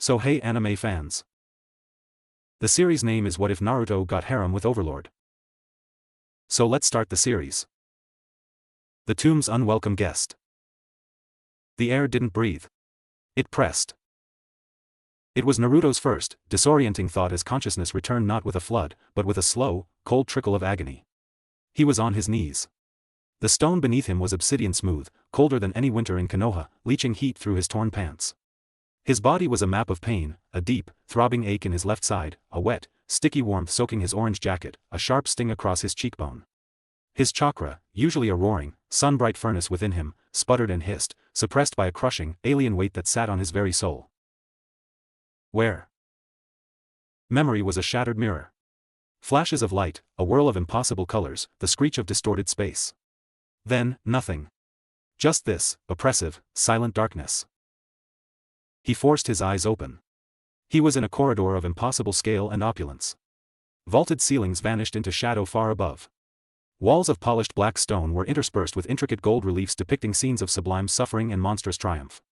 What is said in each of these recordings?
So hey anime fans. The series name is What If Naruto Got Harem with Overlord. So let's start the series. The tomb's unwelcome guest. The air didn't breathe. It pressed. It was Naruto's first, disorienting thought as consciousness returned not with a flood, but with a slow, cold trickle of agony. He was on his knees. The stone beneath him was obsidian smooth, colder than any winter in Konoha, leaching heat through his torn pants. His body was a map of pain, a deep, throbbing ache in his left side, a wet, sticky warmth soaking his orange jacket, a sharp sting across his cheekbone. His chakra, usually a roaring, sun-bright furnace within him, sputtered and hissed, suppressed by a crushing, alien weight that sat on his very soul. Where? Memory was a shattered mirror. Flashes of light, a whirl of impossible colors, the screech of distorted space. Then, nothing. Just this, oppressive, silent darkness. He forced his eyes open. He was in a corridor of impossible scale and opulence. Vaulted ceilings vanished into shadow far above. Walls of polished black stone were interspersed with intricate gold reliefs depicting scenes of sublime suffering and monstrous triumph.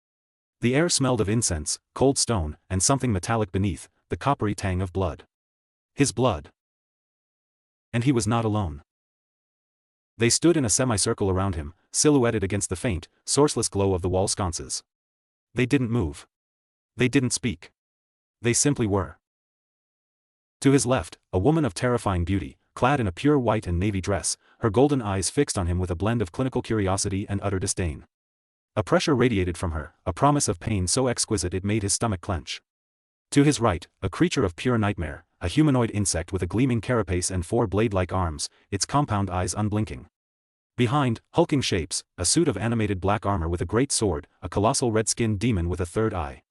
The air smelled of incense, cold stone, and something metallic beneath, the coppery tang of blood. His blood. And he was not alone. They stood in a semicircle around him, silhouetted against the faint, sourceless glow of the wall sconces. They didn't move. They didn't speak. They simply were. To his left, a woman of terrifying beauty, clad in a pure white and navy dress, her golden eyes fixed on him with a blend of clinical curiosity and utter disdain. A pressure radiated from her, a promise of pain so exquisite it made his stomach clench. To his right, a creature of pure nightmare, a humanoid insect with a gleaming carapace and four blade-like arms, its compound eyes unblinking. Behind, hulking shapes, a suit of animated black armor with a great sword, a colossal red-skinned demon with a third eye.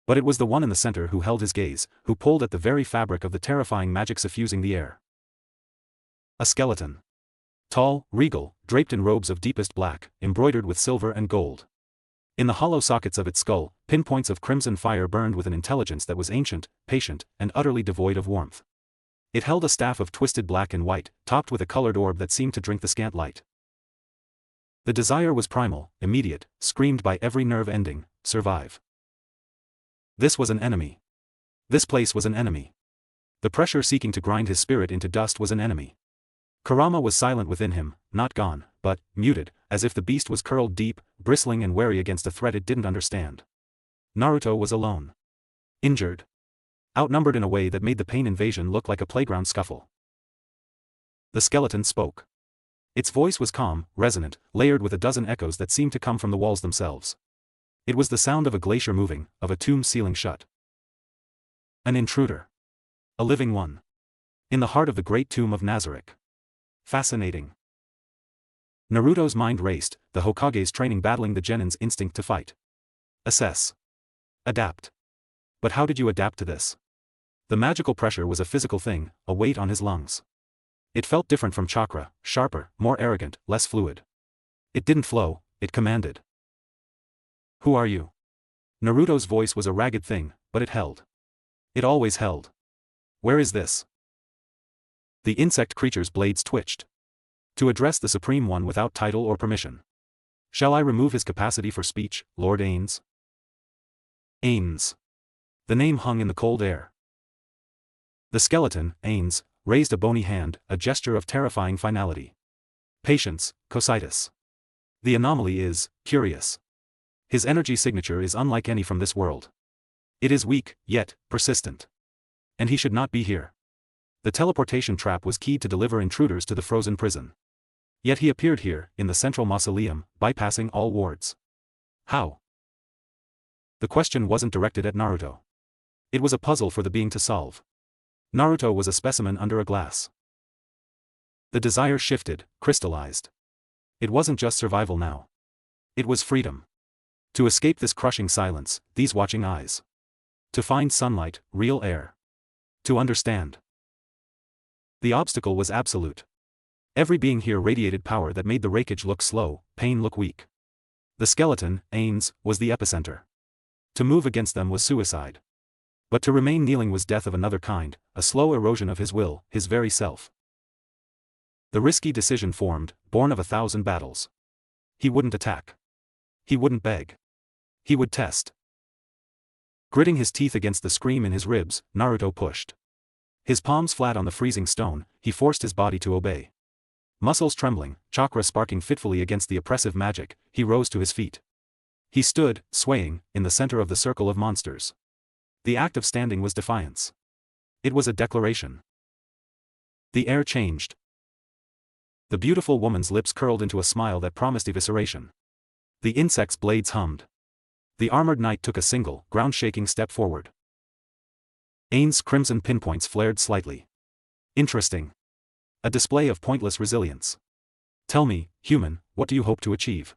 But it was the one in the center who held his gaze, who pulled at the very fabric of the terrifying magic suffusing the air. A skeleton. Tall, regal, draped in robes of deepest black, embroidered with silver and gold. In the hollow sockets of its skull, pinpoints of crimson fire burned with an intelligence that was ancient, patient, and utterly devoid of warmth. It held a staff of twisted black and white, topped with a colored orb that seemed to drink the scant light. The desire was primal, immediate, screamed by every nerve ending, survive. This was an enemy. This place was an enemy. The pressure seeking to grind his spirit into dust was an enemy. Kurama was silent within him, not gone, but, muted, as if the beast was curled deep, bristling and wary against a threat it didn't understand. Naruto was alone. Injured. Outnumbered in a way that made the pain invasion look like a playground scuffle. The skeleton spoke. Its voice was calm, resonant, layered with a dozen echoes that seemed to come from the walls themselves. It was the sound of a glacier moving, of a tomb sealing shut. An intruder. A living one. In the heart of the great tomb of Nazarick. Fascinating. Naruto's mind raced, the Hokage's training battling the Genin's instinct to fight. Assess. Adapt. But how did you adapt to this? The magical pressure was a physical thing, a weight on his lungs. It felt different from chakra, sharper, more arrogant, less fluid. It didn't flow, it commanded. Who are you? Naruto's voice was a ragged thing, but it held. It always held. Where is this? The insect creature's blades twitched. To address the Supreme One without title or permission. Shall I remove his capacity for speech, Lord Ains? Ains. The name hung in the cold air. The skeleton, Ains, raised a bony hand, a gesture of terrifying finality. Patience, Cositus. The anomaly is, curious. His energy signature is unlike any from this world. It is weak, yet, persistent. And he should not be here. The teleportation trap was keyed to deliver intruders to the frozen prison. Yet he appeared here, in the central mausoleum, bypassing all wards. How? The question wasn't directed at Naruto. It was a puzzle for the being to solve. Naruto was a specimen under a glass. The desire shifted, crystallized. It wasn't just survival now. It was freedom. To escape this crushing silence, these watching eyes. To find sunlight, real air. To understand. The obstacle was absolute. Every being here radiated power that made the wreckage look slow, pain look weak. The skeleton, Ains, was the epicenter. To move against them was suicide. But to remain kneeling was death of another kind, a slow erosion of his will, his very self. The risky decision formed, born of 1,000 battles. He wouldn't attack. He wouldn't beg. He would test. Gritting his teeth against the scream in his ribs, Naruto pushed. His palms flat on the freezing stone, he forced his body to obey. Muscles trembling, chakra sparking fitfully against the oppressive magic, he rose to his feet. He stood, swaying, in the center of the circle of monsters. The act of standing was defiance. It was a declaration. The air changed. The beautiful woman's lips curled into a smile that promised evisceration. The insect's blades hummed. The armored knight took a single, ground-shaking step forward. Ain's crimson pinpoints flared slightly. Interesting. A display of pointless resilience. Tell me, human, what do you hope to achieve?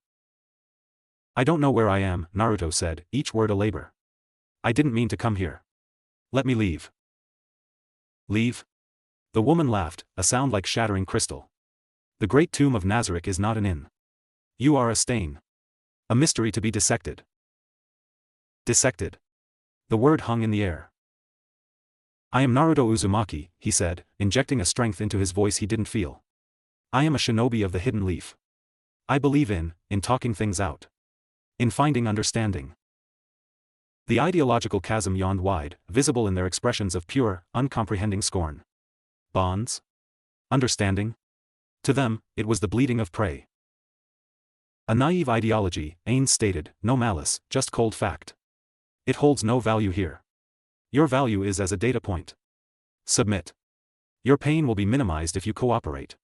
I don't know where I am, Naruto said, each word a labor. I didn't mean to come here. Let me leave. Leave? The woman laughed, a sound like shattering crystal. The great tomb of Nazarick is not an inn. You are a stain. A mystery to be dissected. Dissected. The word hung in the air. I am Naruto Uzumaki, he said, injecting a strength into his voice he didn't feel. I am a shinobi of the hidden leaf. I believe in talking things out. In finding understanding. The ideological chasm yawned wide, visible in their expressions of pure, uncomprehending scorn. Bonds? Understanding? To them, it was the bleeding of prey. A naive ideology, Ains stated, no malice, just cold fact. It holds no value here. Your value is as a data point. Submit. Your pain will be minimized if you cooperate.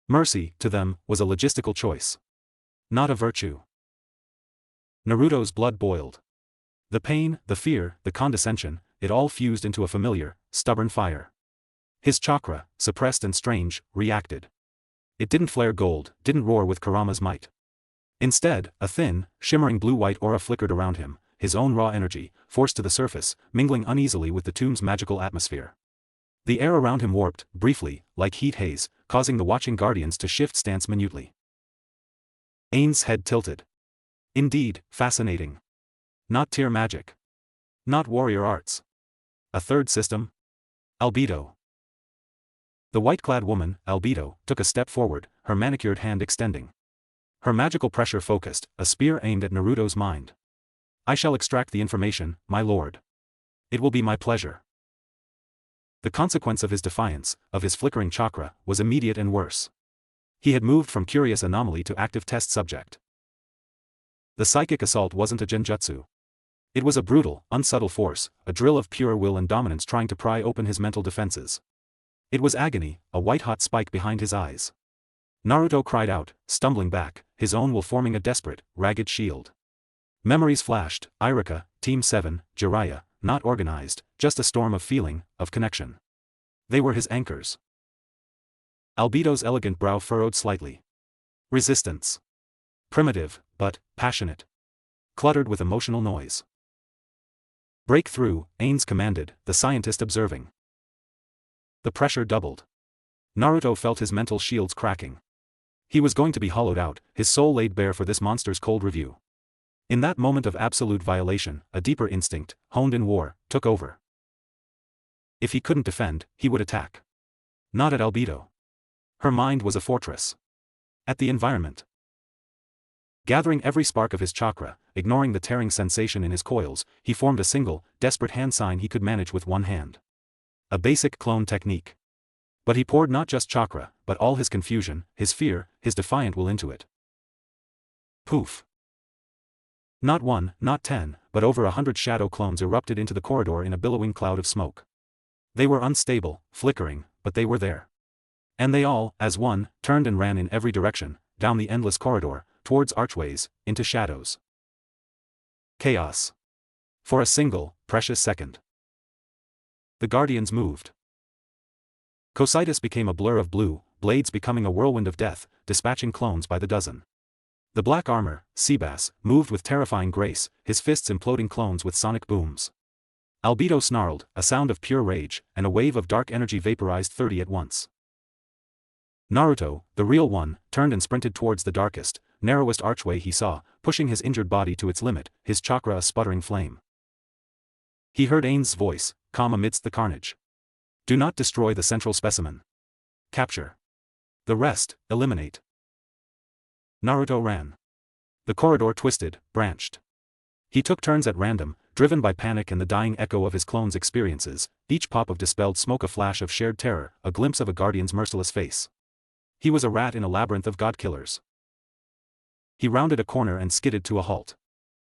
Mercy, to them, was a logistical choice. Not a virtue. Naruto's blood boiled. The pain, the fear, the condescension, it all fused into a familiar, stubborn fire. His chakra, suppressed and strange, reacted. It didn't flare gold, didn't roar with Kurama's might. Instead, a thin, shimmering blue-white aura flickered around him, his own raw energy, forced to the surface, mingling uneasily with the tomb's magical atmosphere. The air around him warped, briefly, like heat haze, causing the watching guardians to shift stance minutely. Ain's head tilted. Indeed, fascinating. Not tier magic. Not warrior arts. A third system? Albedo. The white-clad woman, Albedo, took a step forward, her manicured hand extending. Her magical pressure focused, a spear aimed at Naruto's mind. I shall extract the information, my lord. It will be my pleasure. The consequence of his defiance, of his flickering chakra, was immediate and worse. He had moved from curious anomaly to active test subject. The psychic assault wasn't a genjutsu. It was a brutal, unsubtle force, a drill of pure will and dominance trying to pry open his mental defenses. It was agony, a white-hot spike behind his eyes. Naruto cried out, stumbling back, his own will forming a desperate, ragged shield. Memories flashed, Irika, Team 7, Jiraiya, not organized, just a storm of feeling, of connection. They were his anchors. Albedo's elegant brow furrowed slightly. Resistance. Primitive, but passionate. Cluttered with emotional noise. Break through, Ains commanded, the scientist observing. The pressure doubled. Naruto felt his mental shields cracking. He was going to be hollowed out, his soul laid bare for this monster's cold review. In that moment of absolute violation, a deeper instinct, honed in war, took over. If he couldn't defend, he would attack. Not at Albedo. Her mind was a fortress. At the environment. Gathering every spark of his chakra, ignoring the tearing sensation in his coils, he formed a single, desperate hand sign he could manage with one hand. A basic clone technique. But he poured not just chakra, but all his confusion, his fear, his defiant will into it. Poof. Not 1, not 10, but over 100 shadow clones erupted into the corridor in a billowing cloud of smoke. They were unstable, flickering, but they were there. And they all, as one, turned and ran in every direction, down the endless corridor, towards archways, into shadows. Chaos. For a single, precious second. The guardians moved. Cocytus became a blur of blue, blades becoming a whirlwind of death, dispatching clones by the dozen. The black armor, Seabass, moved with terrifying grace, his fists imploding clones with sonic booms. Albedo snarled, a sound of pure rage, and a wave of dark energy vaporized 30 at once. Naruto, the real one, turned and sprinted towards the darkest, narrowest archway he saw, pushing his injured body to its limit, his chakra a sputtering flame. He heard Ain's voice, calm amidst the carnage. Do not destroy the central specimen. Capture. The rest, eliminate. Naruto ran. The corridor twisted, branched. He took turns at random, driven by panic and the dying echo of his clone's experiences, each pop of dispelled smoke a flash of shared terror, a glimpse of a guardian's merciless face. He was a rat in a labyrinth of god-killers. He rounded a corner and skidded to a halt.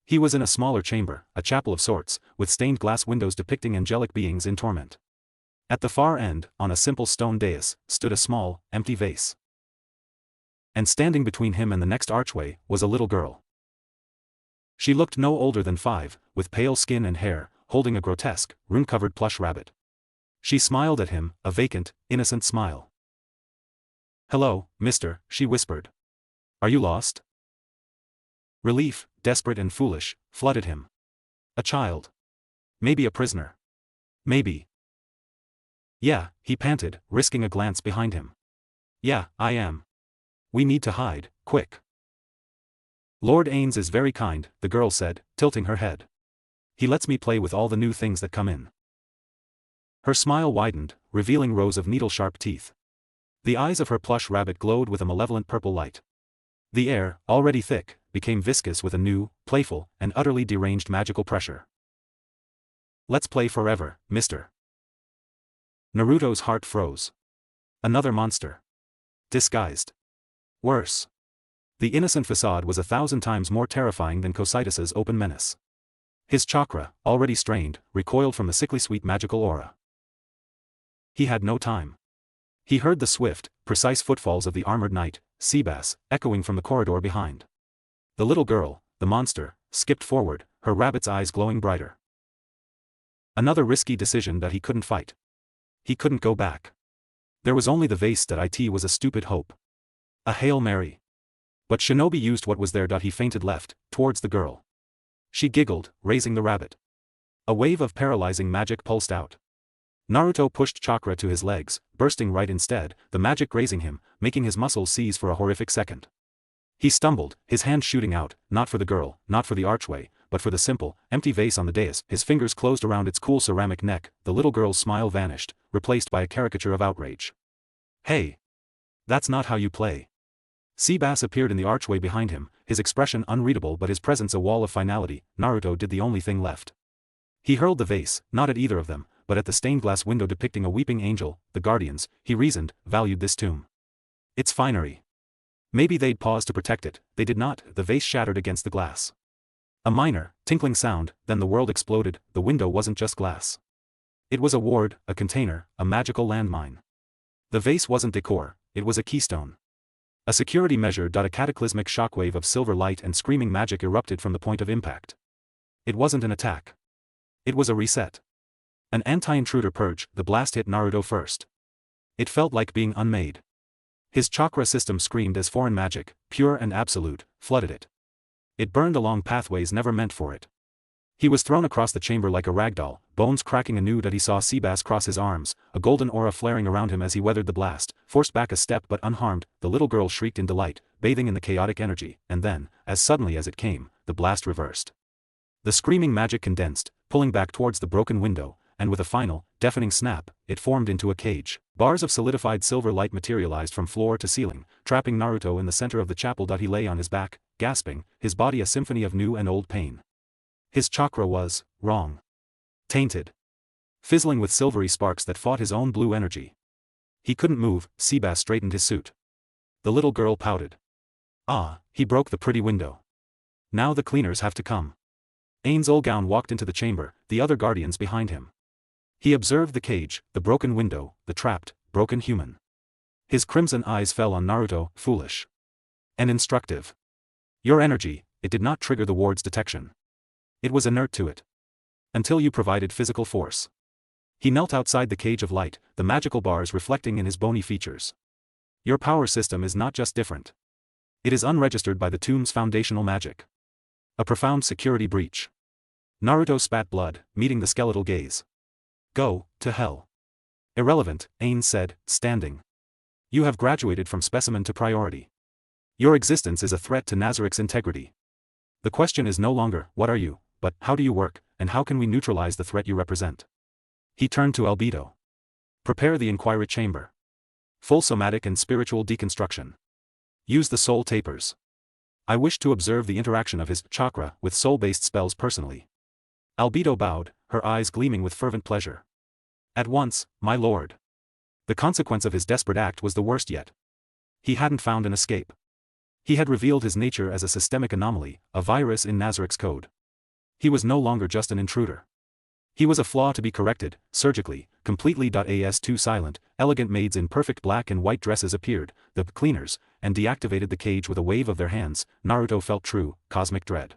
He was in a smaller chamber, a chapel of sorts, with stained glass windows depicting angelic beings in torment. At the far end, on a simple stone dais, stood a small, empty vase. And standing between him and the next archway, was a little girl. She looked no older than 5, with pale skin and hair, holding a grotesque, rune-covered plush rabbit. She smiled at him, a vacant, innocent smile. "Hello, mister," she whispered. "Are you lost?" Relief, desperate and foolish, flooded him. A child. Maybe a prisoner. Maybe. "Yeah," he panted, risking a glance behind him. "Yeah, I am. We need to hide, quick." "Lord Ains is very kind," the girl said, tilting her head. "He lets me play with all the new things that come in." Her smile widened, revealing rows of needle-sharp teeth. The eyes of her plush rabbit glowed with a malevolent purple light. The air, already thick, became viscous with a new, playful, and utterly deranged magical pressure. "Let's play forever, mister." Naruto's heart froze. Another monster. Disguised. Worse. The innocent facade was 1,000 times more terrifying than Cocytus's open menace. His chakra, already strained, recoiled from the sickly sweet magical aura. He had no time. He heard the swift, precise footfalls of the armored knight, Seabass, echoing from the corridor behind. The little girl, the monster, skipped forward, her rabbit's eyes glowing brighter. Another risky decision that he couldn't fight. He couldn't go back. There was only the vase that it was a stupid hope. A Hail Mary. But Shinobi used what was there. He fainted left, towards the girl. She giggled, raising the rabbit. A wave of paralyzing magic pulsed out. Naruto pushed chakra to his legs, bursting right instead, the magic grazing him, making his muscles seize for a horrific second. He stumbled, his hand shooting out, not for the girl, not for the archway, but for the simple, empty vase on the dais. His fingers closed around its cool ceramic neck, the little girl's smile vanished, replaced by a caricature of outrage. "Hey! That's not how you play." Seabass appeared in the archway behind him, his expression unreadable but his presence a wall of finality. Naruto did the only thing left. He hurled the vase, not at either of them, but at the stained glass window depicting a weeping angel. The guardians, he reasoned, valued this tomb. Its finery. Maybe they'd pause to protect it. They did not. The vase shattered against the glass. A minor, tinkling sound, then the world exploded. The window wasn't just glass. It was a ward, a container, a magical landmine. The vase wasn't decor, it was a keystone. A security measure. A cataclysmic shockwave of silver light and screaming magic erupted from the point of impact. It wasn't an attack. It was a reset. An anti-intruder purge. The blast hit Naruto first. It felt like being unmade. His chakra system screamed as foreign magic, pure and absolute, flooded it. It burned along pathways never meant for it. He was thrown across the chamber like a ragdoll, bones cracking anew. He saw Seabass cross his arms, a golden aura flaring around him as he weathered the blast, forced back a step but unharmed. The little girl shrieked in delight, bathing in the chaotic energy, and then, as suddenly as it came, the blast reversed. The screaming magic condensed, pulling back towards the broken window, and with a final, deafening snap, it formed into a cage. Bars of solidified silver light materialized from floor to ceiling, trapping Naruto in the center of the chapel. He lay on his back, gasping, his body a symphony of new and old pain. His chakra was wrong. Tainted. Fizzling with silvery sparks that fought his own blue energy. He couldn't move. Seabass straightened his suit. The little girl pouted. "Ah," he broke the pretty window. "Now the cleaners have to come." Ains Olgown walked into the chamber, the other guardians behind him. He observed the cage, the broken window, the trapped, broken human. His crimson eyes fell on Naruto, foolish. And instructive. Your energy, it did not trigger the ward's detection. It was inert to it. Until you provided physical force. He knelt outside the cage of light, the magical bars reflecting in his bony features. Your power system is not just different. It is unregistered by the tomb's foundational magic. A profound security breach. Naruto spat blood, meeting the skeletal gaze. Go to hell. Irrelevant, Ains said, standing. You have graduated from specimen to priority. Your existence is a threat to Nazarik's integrity. The question is no longer, what are you, but how do you work, and how can we neutralize the threat you represent? He turned to Albedo. Prepare the inquiry chamber. Full somatic and spiritual deconstruction. Use the soul tapers. I wish to observe the interaction of his chakra with soul-based spells personally. Albedo bowed, her eyes gleaming with fervent pleasure. At once, my lord. The consequence of his desperate act was the worst yet. He hadn't found an escape. He had revealed his nature as a systemic anomaly, a virus in Nazarik's code. He was no longer just an intruder. He was a flaw to be corrected, surgically, completely. As two silent, elegant maids in perfect black and white dresses appeared, the cleaners, and deactivated the cage with a wave of their hands, Naruto felt true, cosmic dread.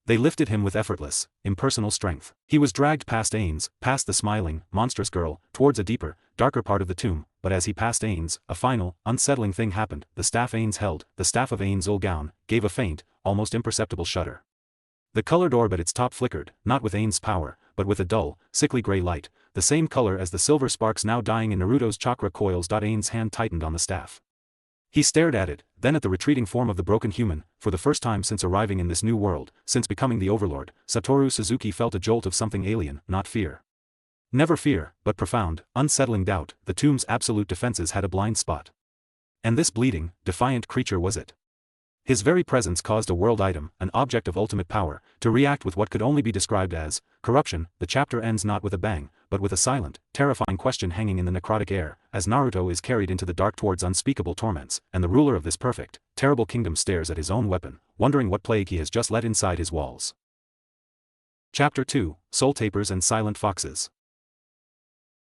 They lifted him with effortless, impersonal strength. He was dragged past Ains, past the smiling, monstrous girl, towards a deeper, darker part of the tomb, but as he passed Ains, a final, unsettling thing happened. The staff Ains held, the staff of Ains' gown, gave a faint, almost imperceptible shudder. The colored orb at its top flickered, not with Ains' power, but with a dull, sickly gray light, the same color as the silver sparks now dying in Naruto's chakra coils. Ains' hand tightened on the staff. He stared at it, then at the retreating form of the broken human. For the first time since arriving in this new world, since becoming the Overlord, Satoru Suzuki felt a jolt of something alien, not fear. Never fear, but profound, unsettling doubt. The tomb's absolute defenses had a blind spot. And this bleeding, defiant creature was it. His very presence caused a world item, an object of ultimate power, to react with what could only be described as corruption. The chapter ends not with a bang, but with a silent, terrifying question hanging in the necrotic air, as Naruto is carried into the dark towards unspeakable torments, and the ruler of this perfect, terrible kingdom stares at his own weapon, wondering what plague he has just let inside his walls. Chapter 2, Soul Tapers and Silent Foxes.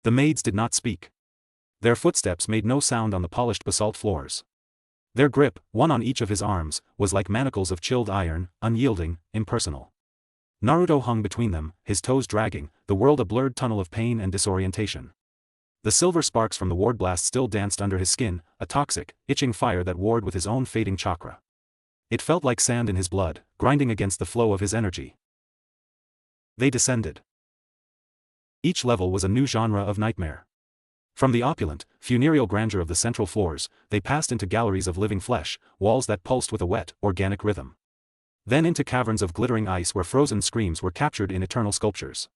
The maids did not speak. Their footsteps made no sound on the polished basalt floors. Their grip, one on each of his arms, was like manacles of chilled iron, unyielding, impersonal. Naruto hung between them, his toes dragging, the world a blurred tunnel of pain and disorientation. The silver sparks from the ward blast still danced under his skin, a toxic, itching fire that warred with his own fading chakra. It felt like sand in his blood, grinding against the flow of his energy. They descended. Each level was a new genre of nightmare. From the opulent, funereal grandeur of the central floors, they passed into galleries of living flesh, walls that pulsed with a wet, organic rhythm. Then into caverns of glittering ice where frozen screams were captured in eternal sculptures.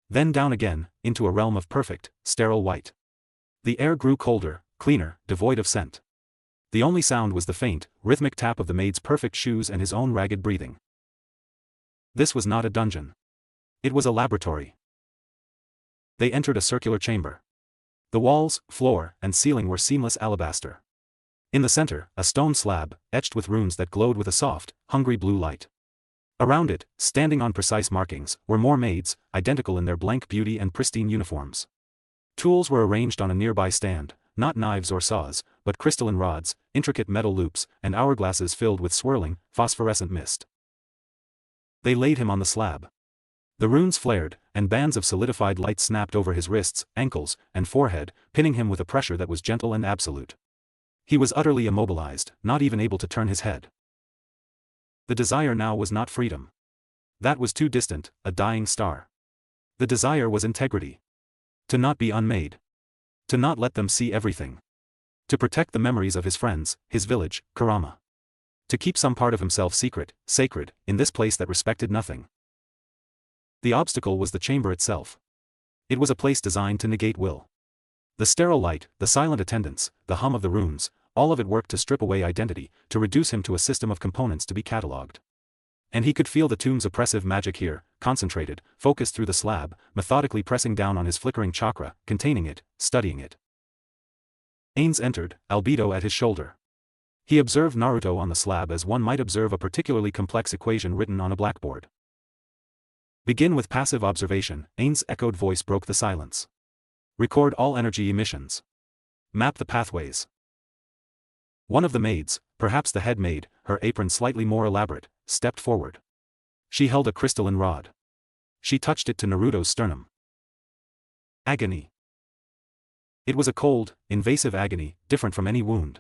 Then down again, into a realm of perfect, sterile white. The air grew colder, cleaner, devoid of scent. The only sound was the faint, rhythmic tap of the maid's perfect shoes and his own ragged breathing. This was not a dungeon. It was a laboratory. They entered a circular chamber. The walls, floor, and ceiling were seamless alabaster. In the center, a stone slab, etched with runes that glowed with a soft, hungry blue light. Around it, standing on precise markings, were more maids, identical in their blank beauty and pristine uniforms. Tools were arranged on a nearby stand, not knives or saws, but crystalline rods, intricate metal loops, and hourglasses filled with swirling, phosphorescent mist. They laid him on the slab. The runes flared, and bands of solidified light snapped over his wrists, ankles, and forehead, pinning him with a pressure that was gentle and absolute. He was utterly immobilized, not even able to turn his head. The desire now was not freedom. That was too distant, a dying star. The desire was integrity. To not be unmade. To not let them see everything. To protect the memories of his friends, his village, Kurama. To keep some part of himself secret, sacred, in this place that respected nothing. The obstacle was the chamber itself. It was a place designed to negate will. The sterile light, the silent attendance, the hum of the runes, all of it worked to strip away identity, to reduce him to a system of components to be catalogued. And he could feel the tomb's oppressive magic here, concentrated, focused through the slab, methodically pressing down on his flickering chakra, containing it, studying it. Ains entered, Albedo at his shoulder. He observed Naruto on the slab as one might observe a particularly complex equation written on a blackboard. Begin with passive observation, Ains' echoed voice broke the silence. Record all energy emissions. Map the pathways. One of the maids, perhaps the head maid, her apron slightly more elaborate, stepped forward. She held a crystalline rod. She touched it to Naruto's sternum. Agony. It was a cold, invasive agony, different from any wound.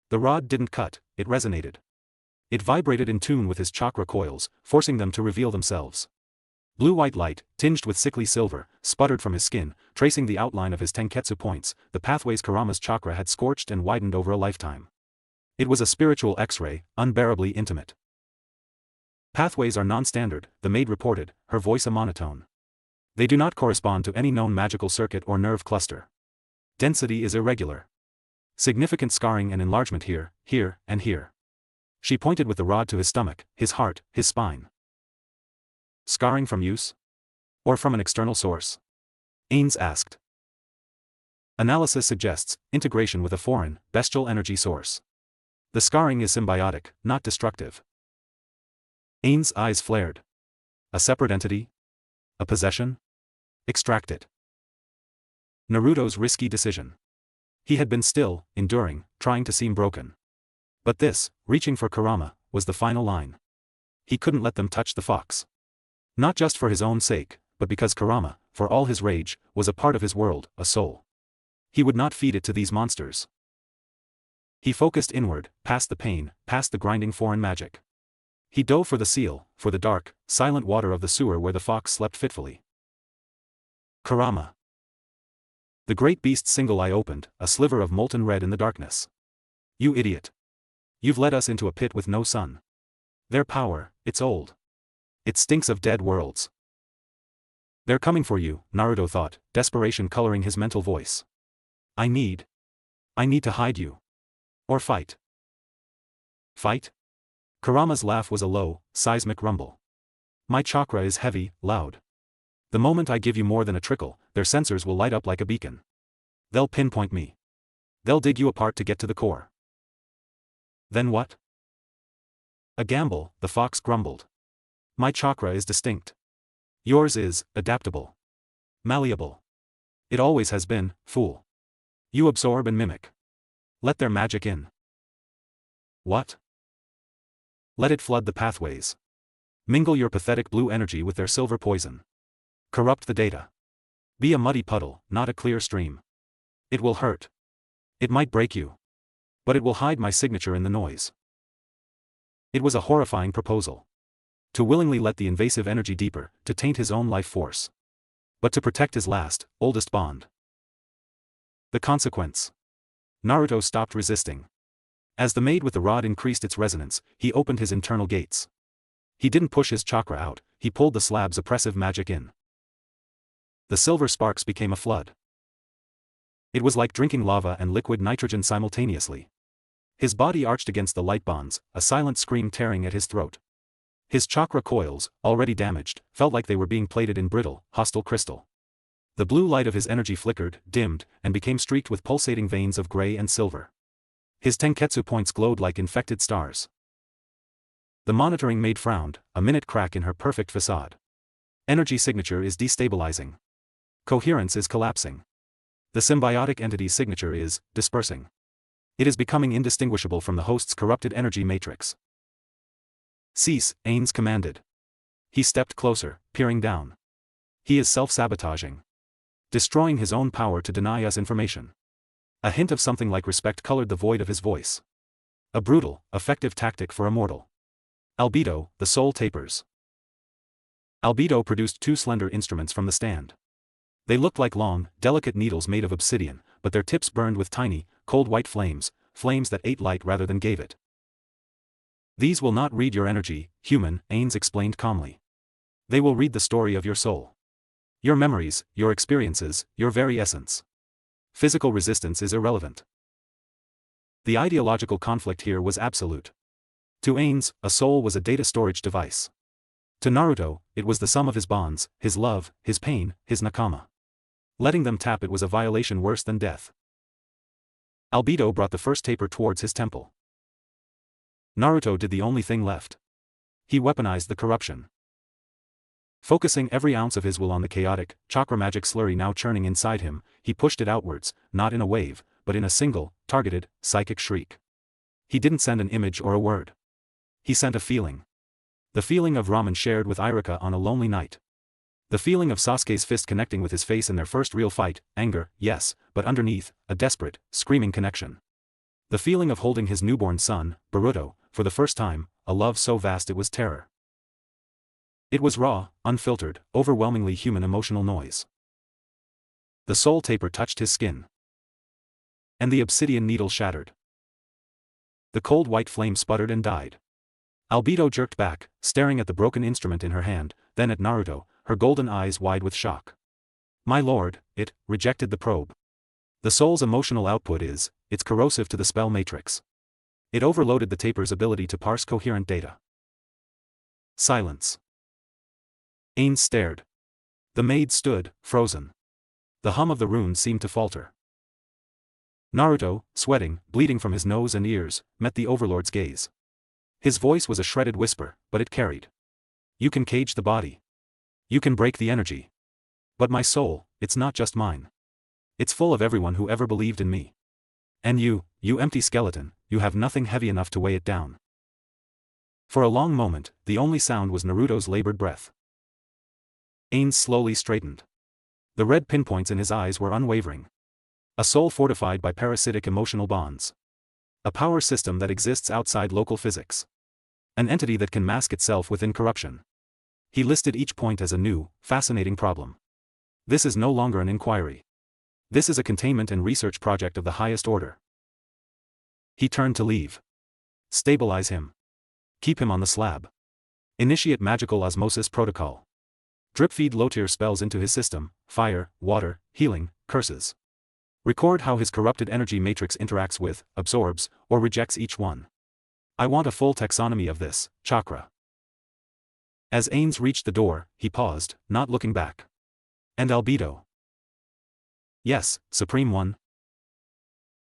The rod didn't cut, it resonated. It vibrated in tune with his chakra coils, forcing them to reveal themselves. Blue-white light, tinged with sickly silver, sputtered from his skin, tracing the outline of his tenketsu points, the pathways Kurama's chakra had scorched and widened over a lifetime. It was a spiritual X-ray, unbearably intimate. Pathways are non-standard, the maid reported, her voice a monotone. They do not correspond to any known magical circuit or nerve cluster. Density is irregular. Significant scarring and enlargement here, here, and here. She pointed with the rod to his stomach, his heart, his spine. Scarring from use? Or from an external source? Ains asked. Analysis suggests integration with a foreign, bestial energy source. The scarring is symbiotic, not destructive. Ains' eyes flared. A separate entity? A possession? Extract it. Naruto's risky decision. He had been still, enduring, trying to seem broken. But this, reaching for Kurama, was the final line. He couldn't let them touch the fox. Not just for his own sake, but because Kurama, for all his rage, was a part of his world, a soul. He would not feed it to these monsters. He focused inward, past the pain, past the grinding foreign magic. He dove for the seal, for the dark, silent water of the sewer where the fox slept fitfully. Kurama. The great beast's single eye opened, a sliver of molten red in the darkness. You idiot. You've led us into a pit with no sun. Their power, it's old. It stinks of dead worlds. They're coming for you, Naruto thought, desperation coloring his mental voice. I need to hide you. Or fight. Fight? Kurama's laugh was a low, seismic rumble. My chakra is heavy, loud. The moment I give you more than a trickle, their sensors will light up like a beacon. They'll pinpoint me. They'll dig you apart to get to the core. Then what? A gamble, the fox grumbled. My chakra is distinct. Yours is, adaptable. Malleable. It always has been, fool. You absorb and mimic. Let their magic in. What? Let it flood the pathways. Mingle your pathetic blue energy with their silver poison. Corrupt the data. Be a muddy puddle, not a clear stream. It will hurt. It might break you. But it will hide my signature in the noise. It was a horrifying proposal. To willingly let the invasive energy deeper, to taint his own life force. But to protect his last, oldest bond. The consequence. Naruto stopped resisting. As the maid with the rod increased its resonance, he opened his internal gates. He didn't push his chakra out, he pulled the slab's oppressive magic in. The silver sparks became a flood. It was like drinking lava and liquid nitrogen simultaneously. His body arched against the light bonds, a silent scream tearing at his throat. His chakra coils, already damaged, felt like they were being plated in brittle, hostile crystal. The blue light of his energy flickered, dimmed, and became streaked with pulsating veins of gray and silver. His tenketsu points glowed like infected stars. The monitoring maid frowned, a minute crack in her perfect facade. Energy signature is destabilizing. Coherence is collapsing. The symbiotic entity's signature is dispersing. It is becoming indistinguishable from the host's corrupted energy matrix. Cease, Ains commanded. He stepped closer, peering down. He is self-sabotaging. Destroying his own power to deny us information. A hint of something like respect colored the void of his voice. A brutal, effective tactic for a mortal. Albedo, the soul tapers. Albedo produced two slender instruments from the stand. They looked like long, delicate needles made of obsidian, but their tips burned with tiny, cold white flames, flames that ate light rather than gave it. These will not read your energy, human, Ains explained calmly. They will read the story of your soul. Your memories, your experiences, your very essence. Physical resistance is irrelevant. The ideological conflict here was absolute. To Ains, a soul was a data storage device. To Naruto, it was the sum of his bonds, his love, his pain, his nakama. Letting them tap it was a violation worse than death. Albedo brought the first taper towards his temple. Naruto did the only thing left. He weaponized the corruption. Focusing every ounce of his will on the chaotic, chakra magic slurry now churning inside him, he pushed it outwards, not in a wave, but in a single, targeted, psychic shriek. He didn't send an image or a word. He sent a feeling. The feeling of ramen shared with Irika on a lonely night. The feeling of Sasuke's fist connecting with his face in their first real fight, anger, yes, but underneath, a desperate, screaming connection. The feeling of holding his newborn son, Boruto, for the first time, a love so vast it was terror. It was raw, unfiltered, overwhelmingly human emotional noise. The soul taper touched his skin. And the obsidian needle shattered. The cold white flame sputtered and died. Albedo jerked back, staring at the broken instrument in her hand, then at Naruto, her golden eyes wide with shock. My lord, it rejected the probe. The soul's emotional output it's corrosive to the spell matrix. It overloaded the taper's ability to parse coherent data. Silence. Ains stared. The maid stood, frozen. The hum of the runes seemed to falter. Naruto, sweating, bleeding from his nose and ears, met the Overlord's gaze. His voice was a shredded whisper, but it carried. You can cage the body. You can break the energy. But my soul, it's not just mine. It's full of everyone who ever believed in me. And you empty skeleton, you have nothing heavy enough to weigh it down. For a long moment, the only sound was Naruto's labored breath. Ainz slowly straightened. The red pinpoints in his eyes were unwavering. A soul fortified by parasitic emotional bonds. A power system that exists outside local physics. An entity that can mask itself within corruption. He listed each point as a new, fascinating problem. This is no longer an inquiry. This is a containment and research project of the highest order. He turned to leave. Stabilize him. Keep him on the slab. Initiate magical osmosis protocol. Drip feed low-tier spells into his system, fire, water, healing, curses. Record how his corrupted energy matrix interacts with, absorbs, or rejects each one. I want a full taxonomy of this, chakra. As Ainz reached the door, he paused, not looking back. And Albedo. Yes, Supreme One.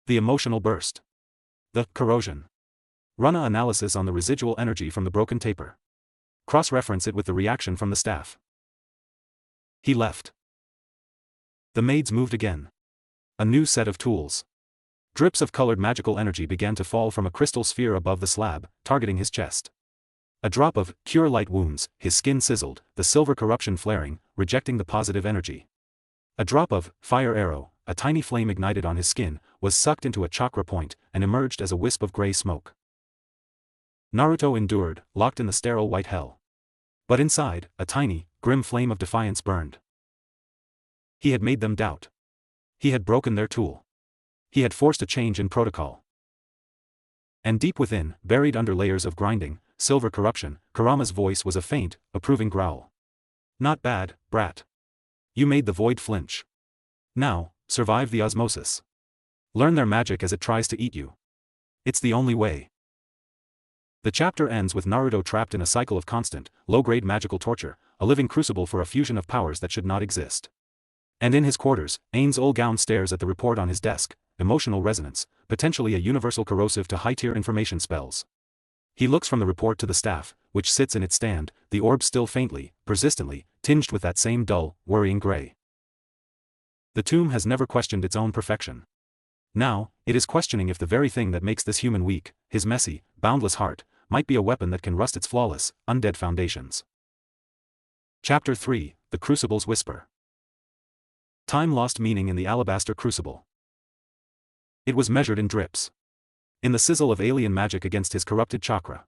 The emotional burst. The corrosion. Run a analysis on the residual energy from the broken taper. Cross-reference it with the reaction from the staff. He left. The maids moved again. A new set of tools. Drips of colored magical energy began to fall from a crystal sphere above the slab, targeting his chest. A drop of cure light wounds, his skin sizzled, the silver corruption flaring, rejecting the positive energy. A drop of fire arrow, a tiny flame ignited on his skin, was sucked into a chakra point, and emerged as a wisp of gray smoke. Naruto endured, locked in the sterile white hell. But inside, a tiny, grim flame of defiance burned. He had made them doubt. He had broken their tool. He had forced a change in protocol. And deep within, buried under layers of grinding, silver corruption, Kurama's voice was a faint, approving growl. Not bad, brat. You made the void flinch. Now, survive the osmosis. Learn their magic as it tries to eat you. It's the only way. The chapter ends with Naruto trapped in a cycle of constant, low-grade magical torture, a living crucible for a fusion of powers that should not exist. And in his quarters, Ainz Olgaun stares at the report on his desk, emotional resonance, potentially a universal corrosive to high-tier information spells. He looks from the report to the staff, which sits in its stand, the orb still faintly, persistently, tinged with that same dull, worrying gray. The tomb has never questioned its own perfection. Now, it is questioning if the very thing that makes this human weak, his messy, boundless heart, might be a weapon that can rust its flawless, undead foundations. Chapter 3, The Crucible's Whisper. Time lost meaning in the alabaster crucible. It was measured in drips. In the sizzle of alien magic against his corrupted chakra.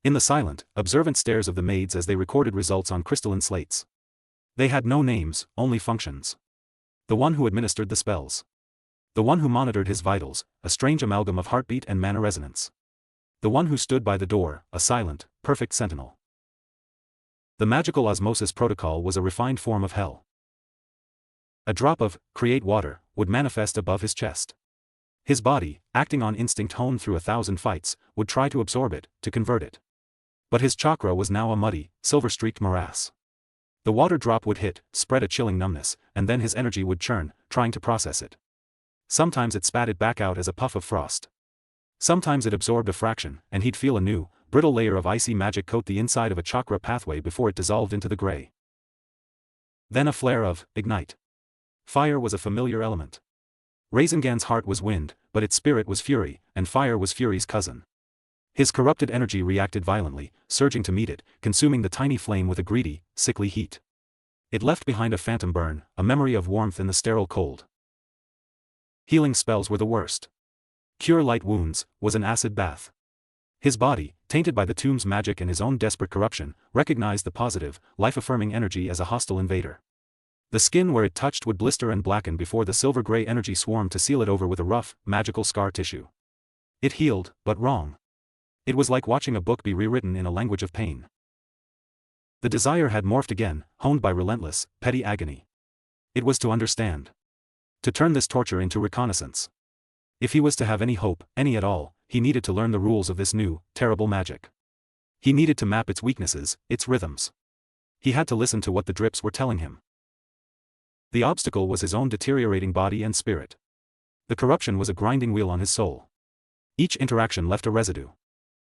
In the silent, observant stares of the maids as they recorded results on crystalline slates. They had no names, only functions. The one who administered the spells. The one who monitored his vitals, a strange amalgam of heartbeat and mana resonance. The one who stood by the door, a silent, perfect sentinel. The magical osmosis protocol was a refined form of hell. A drop of create water would manifest above his chest. His body, acting on instinct honed through 1,000 fights, would try to absorb it, to convert it. But his chakra was now a muddy, silver-streaked morass. The water drop would hit, spread a chilling numbness, and then his energy would churn, trying to process it. Sometimes it spat it back out as a puff of frost. Sometimes it absorbed a fraction, and he'd feel a new, brittle layer of icy magic coat the inside of a chakra pathway before it dissolved into the gray. Then a flare of ignite. Fire was a familiar element. Rasengan's heart was wind, but its spirit was fury, and fire was fury's cousin. His corrupted energy reacted violently, surging to meet it, consuming the tiny flame with a greedy, sickly heat. It left behind a phantom burn, a memory of warmth in the sterile cold. Healing spells were the worst. Cure light wounds was an acid bath. His body, tainted by the tomb's magic and his own desperate corruption, recognized the positive, life-affirming energy as a hostile invader. The skin where it touched would blister and blacken before the silver-gray energy swarmed to seal it over with a rough, magical scar tissue. It healed, but wrong. It was like watching a book be rewritten in a language of pain. The desire had morphed again, honed by relentless, petty agony. It was to understand. To turn this torture into reconnaissance. If he was to have any hope, any at all, he needed to learn the rules of this new, terrible magic. He needed to map its weaknesses, its rhythms. He had to listen to what the drips were telling him. The obstacle was his own deteriorating body and spirit. The corruption was a grinding wheel on his soul. Each interaction left a residue.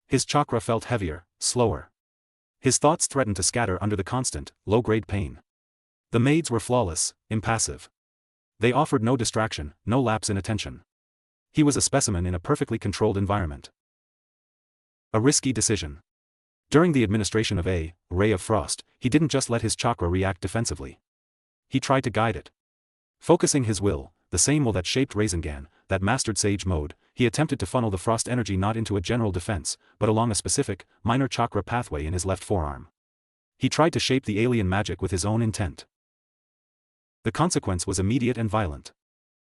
His chakra felt heavier, slower. His thoughts threatened to scatter under the constant, low-grade pain. The maids were flawless, impassive. They offered no distraction, no lapse in attention. He was a specimen in a perfectly controlled environment. A risky decision. During the administration of a ray of frost, he didn't just let his chakra react defensively. He tried to guide it. Focusing his will, the same will that shaped Rasengan, that mastered Sage Mode, he attempted to funnel the frost energy not into a general defense, but along a specific, minor chakra pathway in his left forearm. He tried to shape the alien magic with his own intent. The consequence was immediate and violent.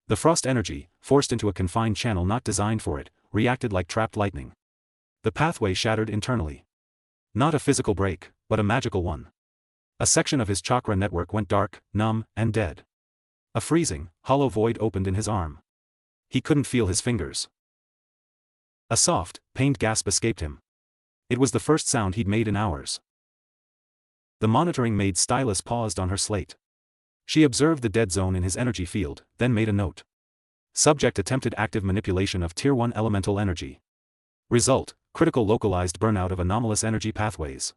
The frost energy, forced into a confined channel not designed for it, reacted like trapped lightning. The pathway shattered internally. Not a physical break, but a magical one. A section of his chakra network went dark, numb, and dead. A freezing, hollow void opened in his arm. He couldn't feel his fingers. A soft, pained gasp escaped him. It was the first sound he'd made in hours. The monitoring maid stylus paused on her slate. She observed the dead zone in his energy field, then made a note. Subject attempted active manipulation of Tier 1 elemental energy. Result, critical localized burnout of anomalous energy pathways.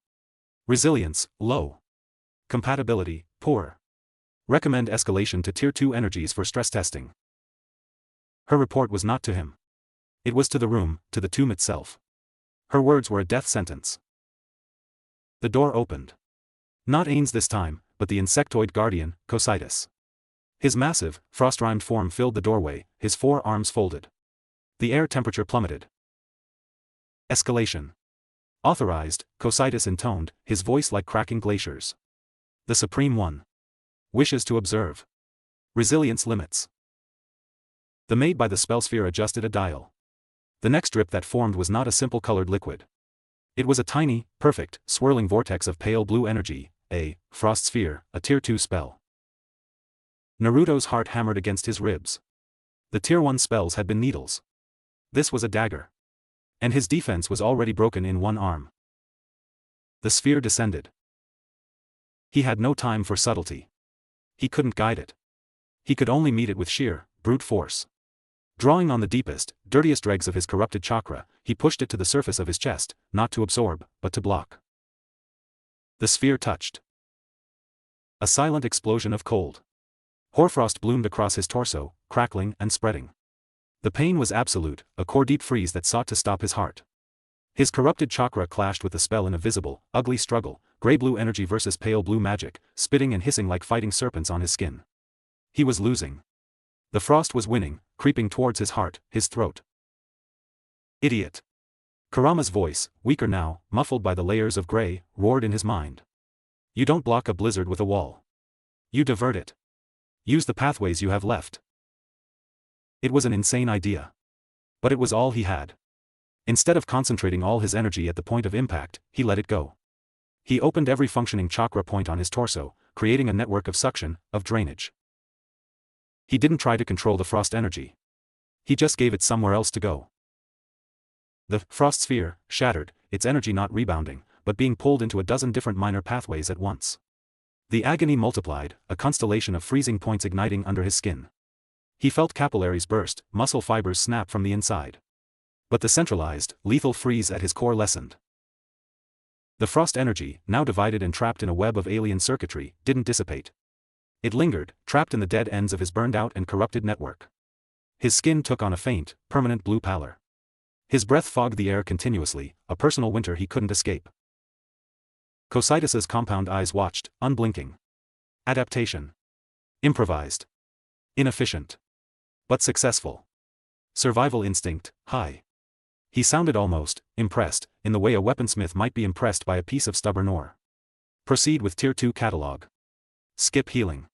Resilience, low. Compatibility, poor. Recommend escalation to Tier 2 energies for stress testing. Her report was not to him. It was to the room, to the tomb itself. Her words were a death sentence. The door opened. Not Ains this time, but the insectoid guardian, Cocytus. His massive, frost-rimed form filled the doorway, his 4 arms folded. The air temperature plummeted. Escalation. Authorized, Cocytus intoned, his voice like cracking glaciers. The Supreme One. Wishes to observe. Resilience limits. The maid by the spell sphere adjusted a dial. The next drip that formed was not a simple colored liquid. It was a tiny, perfect, swirling vortex of pale blue energy, a frost sphere, a Tier 2 spell. Naruto's heart hammered against his ribs. The Tier 1 spells had been needles. This was a dagger. And his defense was already broken in one arm. The sphere descended. He had no time for subtlety. He couldn't guide it. He could only meet it with sheer, brute force. Drawing on the deepest, dirtiest dregs of his corrupted chakra, he pushed it to the surface of his chest, not to absorb, but to block. The sphere touched. A silent explosion of cold. Hoarfrost bloomed across his torso, crackling and spreading. The pain was absolute, a core-deep freeze that sought to stop his heart. His corrupted chakra clashed with the spell in a visible, ugly struggle, gray-blue energy versus pale-blue magic, spitting and hissing like fighting serpents on his skin. He was losing. The frost was winning, creeping towards his heart, his throat. Idiot. Kurama's voice, weaker now, muffled by the layers of gray, roared in his mind. You don't block a blizzard with a wall. You divert it. Use the pathways you have left. It was an insane idea. But it was all he had. Instead of concentrating all his energy at the point of impact, he let it go. He opened every functioning chakra point on his torso, creating a network of suction, of drainage. He didn't try to control the frost energy. He just gave it somewhere else to go. The frost sphere shattered, its energy not rebounding, but being pulled into a dozen different minor pathways at once. The agony multiplied, a constellation of freezing points igniting under his skin. He felt capillaries burst, muscle fibers snap from the inside. But the centralized, lethal freeze at his core lessened. The frost energy, now divided and trapped in a web of alien circuitry, didn't dissipate. It lingered, trapped in the dead ends of his burned-out and corrupted network. His skin took on a faint, permanent blue pallor. His breath fogged the air continuously, a personal winter he couldn't escape. Cocytus's compound eyes watched, unblinking. Adaptation. Improvised. Inefficient. But successful. Survival instinct, high. He sounded almost impressed, in the way a weaponsmith might be impressed by a piece of stubborn ore. Proceed with Tier 2 catalog. Skip healing.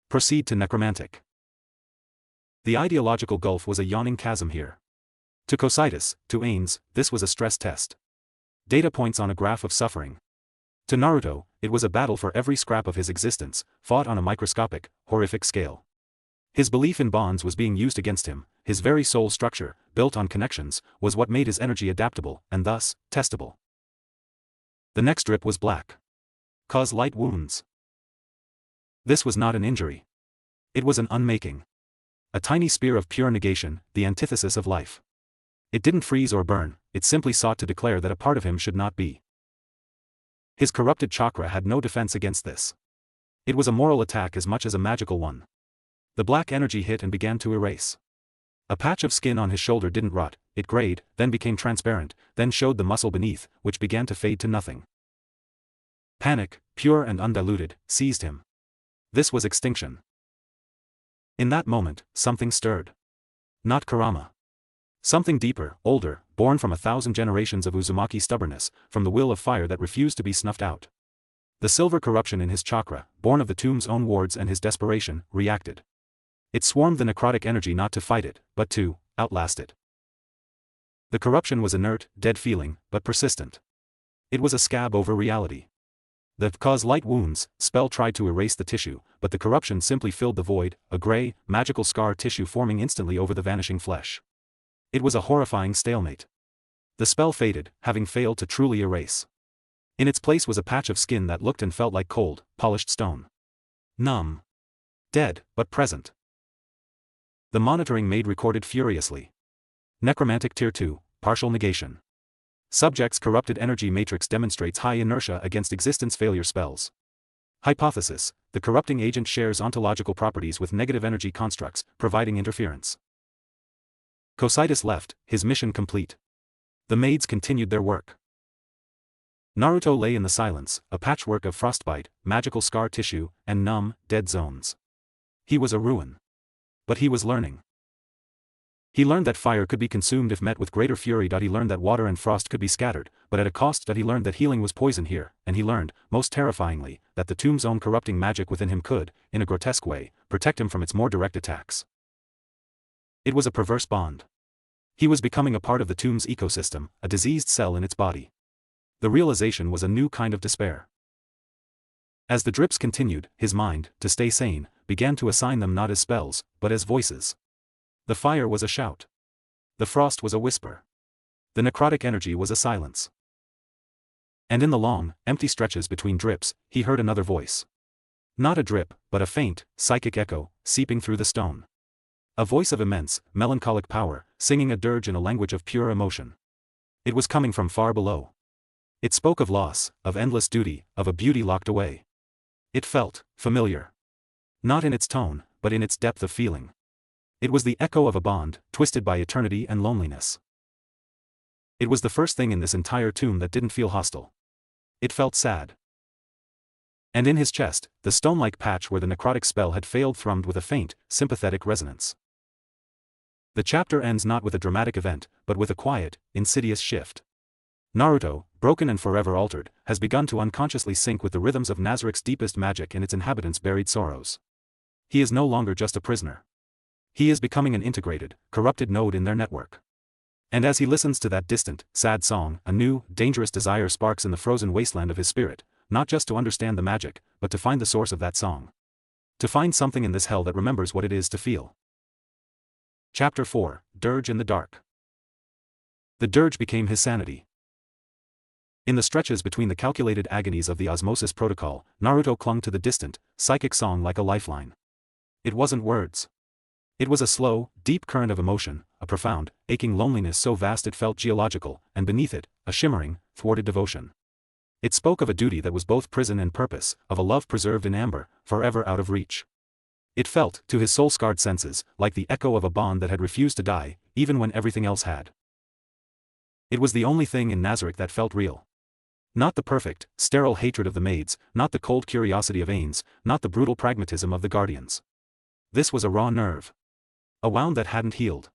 Proceed to necromantic. The ideological gulf was a yawning chasm here. To Cocytus, to Ains, this was a stress test. Data points on a graph of suffering. To Naruto, it was a battle for every scrap of his existence, fought on a microscopic, horrific scale. His belief in bonds was being used against him, his very soul structure, built on connections, was what made his energy adaptable, and thus, testable. The next drip was black. Cause light wounds. This was not an injury. It was an unmaking. A tiny spear of pure negation, the antithesis of life. It didn't freeze or burn, it simply sought to declare that a part of him should not be. His corrupted chakra had no defense against this. It was a moral attack as much as a magical one. The black energy hit and began to erase. A patch of skin on his shoulder didn't rot, it grayed, then became transparent, then showed the muscle beneath, which began to fade to nothing. Panic, pure and undiluted, seized him. This was extinction. In that moment, something stirred. Not Kurama. Something deeper, older, born from 1,000 generations of Uzumaki stubbornness, from the will of fire that refused to be snuffed out. The silver corruption in his chakra, born of the tomb's own wards and his desperation, reacted. It swarmed the necrotic energy not to fight it, but to outlast it. The corruption was inert, dead feeling, but persistent. It was a scab over reality. The cause light wounds spell tried to erase the tissue, but the corruption simply filled the void, a gray, magical scar tissue forming instantly over the vanishing flesh. It was a horrifying stalemate. The spell faded, having failed to truly erase. In its place was a patch of skin that looked and felt like cold, polished stone. Numb. Dead, but present. The monitoring maid recorded furiously. Necromantic Tier 2, partial negation. Subject's corrupted energy matrix demonstrates high inertia against existence failure spells. Hypothesis: the corrupting agent shares ontological properties with negative energy constructs, providing interference. Cositus left, his mission complete. The maids continued their work. Naruto lay in the silence, a patchwork of frostbite, magical scar tissue, and numb, dead zones. He was a ruin. But he was learning. He learned that fire could be consumed if met with greater fury. He learned that water and frost could be scattered, but at a cost. He learned that healing was poison here, and he learned, most terrifyingly, that the tomb's own corrupting magic within him could, in a grotesque way, protect him from its more direct attacks. It was a perverse bond. He was becoming a part of the tomb's ecosystem, a diseased cell in its body. The realization was a new kind of despair. As the drips continued, his mind, to stay sane, began to assign them not as spells, but as voices. The fire was a shout. The frost was a whisper. The necrotic energy was a silence. And in the long, empty stretches between drips, he heard another voice. Not a drip, but a faint, psychic echo, seeping through the stone. A voice of immense, melancholic power, singing a dirge in a language of pure emotion. It was coming from far below. It spoke of loss, of endless duty, of a beauty locked away. It felt familiar. Not in its tone, but in its depth of feeling. It was the echo of a bond, twisted by eternity and loneliness. It was the first thing in this entire tomb that didn't feel hostile. It felt sad. And in his chest, the stone-like patch where the necrotic spell had failed thrummed with a faint, sympathetic resonance. The chapter ends not with a dramatic event, but with a quiet, insidious shift. Naruto, broken and forever altered, has begun to unconsciously sync with the rhythms of Nazarik's deepest magic and its inhabitants' buried sorrows. He is no longer just a prisoner. He is becoming an integrated, corrupted node in their network. And as he listens to that distant, sad song, a new, dangerous desire sparks in the frozen wasteland of his spirit, not just to understand the magic, but to find the source of that song. To find something in this hell that remembers what it is to feel. Chapter 4, Dirge in the Dark. The dirge became his sanity. In the stretches between the calculated agonies of the osmosis protocol, Naruto clung to the distant, psychic song like a lifeline. It wasn't words. It was a slow, deep current of emotion, a profound, aching loneliness so vast it felt geological, and beneath it, a shimmering, thwarted devotion. It spoke of a duty that was both prison and purpose, of a love preserved in amber, forever out of reach. It felt, to his soul-scarred senses, like the echo of a bond that had refused to die, even when everything else had. It was the only thing in Nazarik that felt real. Not the perfect, sterile hatred of the maids, not the cold curiosity of Ains, not the brutal pragmatism of the guardians. This was a raw nerve. A wound that hadn't healed.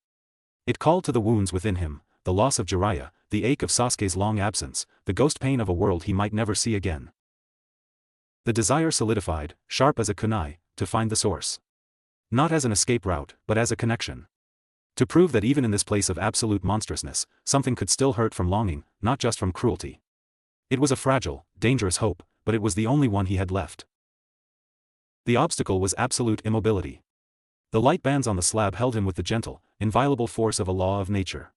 It called to the wounds within him, the loss of Jiraiya, the ache of Sasuke's long absence, the ghost pain of a world he might never see again. The desire solidified, sharp as a kunai, to find the source. Not as an escape route, but as a connection. To prove that even in this place of absolute monstrousness, something could still hurt from longing, not just from cruelty. It was a fragile, dangerous hope, but it was the only one he had left. The obstacle was absolute immobility. The light bands on the slab held him with the gentle, inviolable force of a law of nature.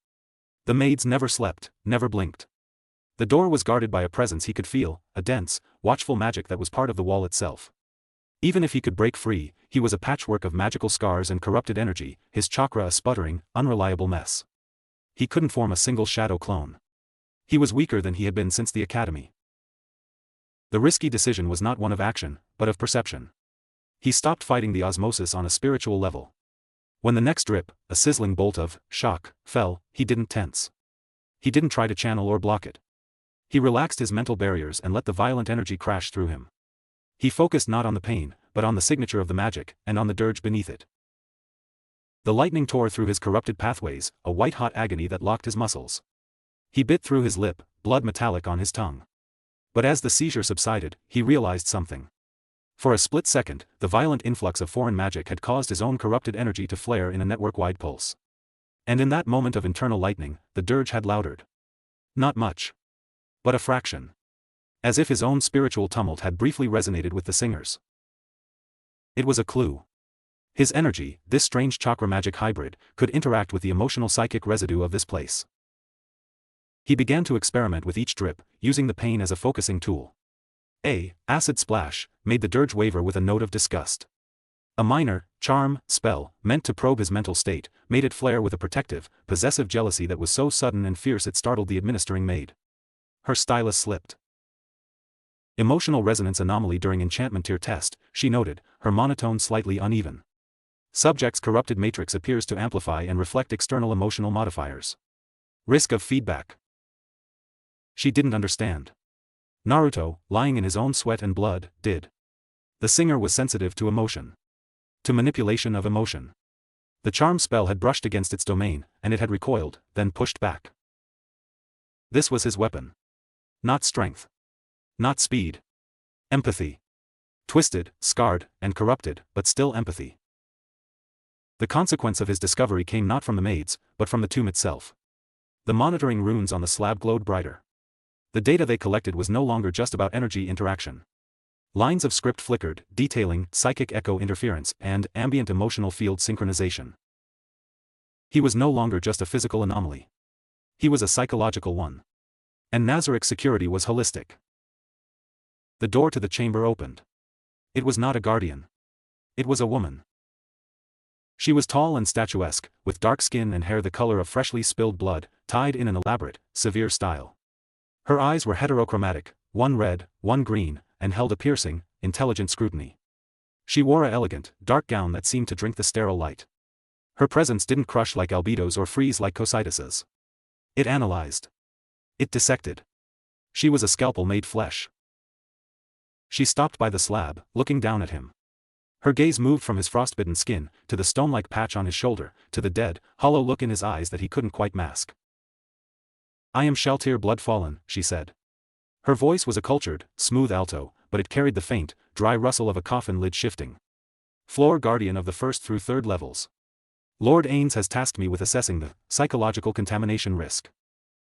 The maids never slept, never blinked. The door was guarded by a presence he could feel, a dense, watchful magic that was part of the wall itself. Even if he could break free, he was a patchwork of magical scars and corrupted energy, his chakra a sputtering, unreliable mess. He couldn't form a single shadow clone. He was weaker than he had been since the academy. The risky decision was not one of action, but of perception. He stopped fighting the osmosis on a spiritual level. When the next drip, a sizzling bolt of shock, fell, he didn't tense. He didn't try to channel or block it. He relaxed his mental barriers and let the violent energy crash through him. He focused not on the pain, but on the signature of the magic, and on the dirge beneath it. The lightning tore through his corrupted pathways, a white-hot agony that locked his muscles. He bit through his lip, blood metallic on his tongue. But as the seizure subsided, he realized something. For a split second, the violent influx of foreign magic had caused his own corrupted energy to flare in a network-wide pulse. And in that moment of internal lightning, the dirge had loudered. Not much. But a fraction. As if his own spiritual tumult had briefly resonated with the singers. It was a clue. His energy, this strange chakra magic hybrid, could interact with the emotional psychic residue of this place. He began to experiment with each drip, using the pain as a focusing tool. Acid splash, made the dirge waver with a note of disgust. A minor, charm, spell, meant to probe his mental state, made it flare with a protective, possessive jealousy that was so sudden and fierce it startled the administering maid. Her stylus slipped. Emotional resonance anomaly during enchantment tier test, she noted, her monotone slightly uneven. Subject's corrupted matrix appears to amplify and reflect external emotional modifiers. Risk of feedback. She didn't understand. Naruto, lying in his own sweat and blood, did. The singer was sensitive to emotion. To manipulation of emotion. The charm spell had brushed against its domain, and it had recoiled, then pushed back. This was his weapon. Not strength. Not speed. Empathy. Twisted, scarred, and corrupted, but still empathy. The consequence of his discovery came not from the maids, but from the tomb itself. The monitoring runes on the slab glowed brighter. The data they collected was no longer just about energy interaction. Lines of script flickered, detailing psychic echo interference and ambient emotional field synchronization. He was no longer just a physical anomaly. He was a psychological one. And Nazarik's security was holistic. The door to the chamber opened. It was not a guardian. It was a woman. She was tall and statuesque, with dark skin and hair the color of freshly spilled blood, tied in an elaborate, severe style. Her eyes were heterochromatic, one red, one green, and held a piercing, intelligent scrutiny. She wore a elegant, dark gown that seemed to drink the sterile light. Her presence didn't crush like Albedo's or freeze like Cositus's. It analyzed. It dissected. She was a scalpel made flesh. She stopped by the slab, looking down at him. Her gaze moved from his frostbitten skin, to the stone-like patch on his shoulder, to the dead, hollow look in his eyes that he couldn't quite mask. "I am Shaltir Bloodfallen," she said. Her voice was a cultured, smooth alto, but it carried the faint, dry rustle of a coffin lid shifting. "Floor guardian of the 1st through 3rd levels. Lord Ains has tasked me with assessing the psychological contamination risk.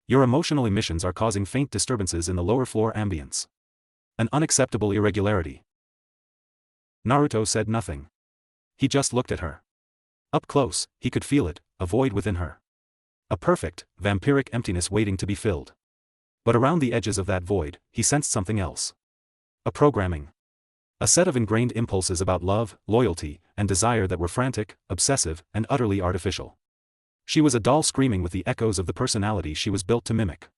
Your emotional emissions are causing faint disturbances in the lower floor ambience. An unacceptable irregularity." Naruto said nothing. He just looked at her. Up close, he could feel it, a void within her. A perfect, vampiric emptiness waiting to be filled. But around the edges of that void, he sensed something else. A programming. A set of ingrained impulses about love, loyalty, and desire that were frantic, obsessive, and utterly artificial. She was a doll screaming with the echoes of the personality she was built to mimic.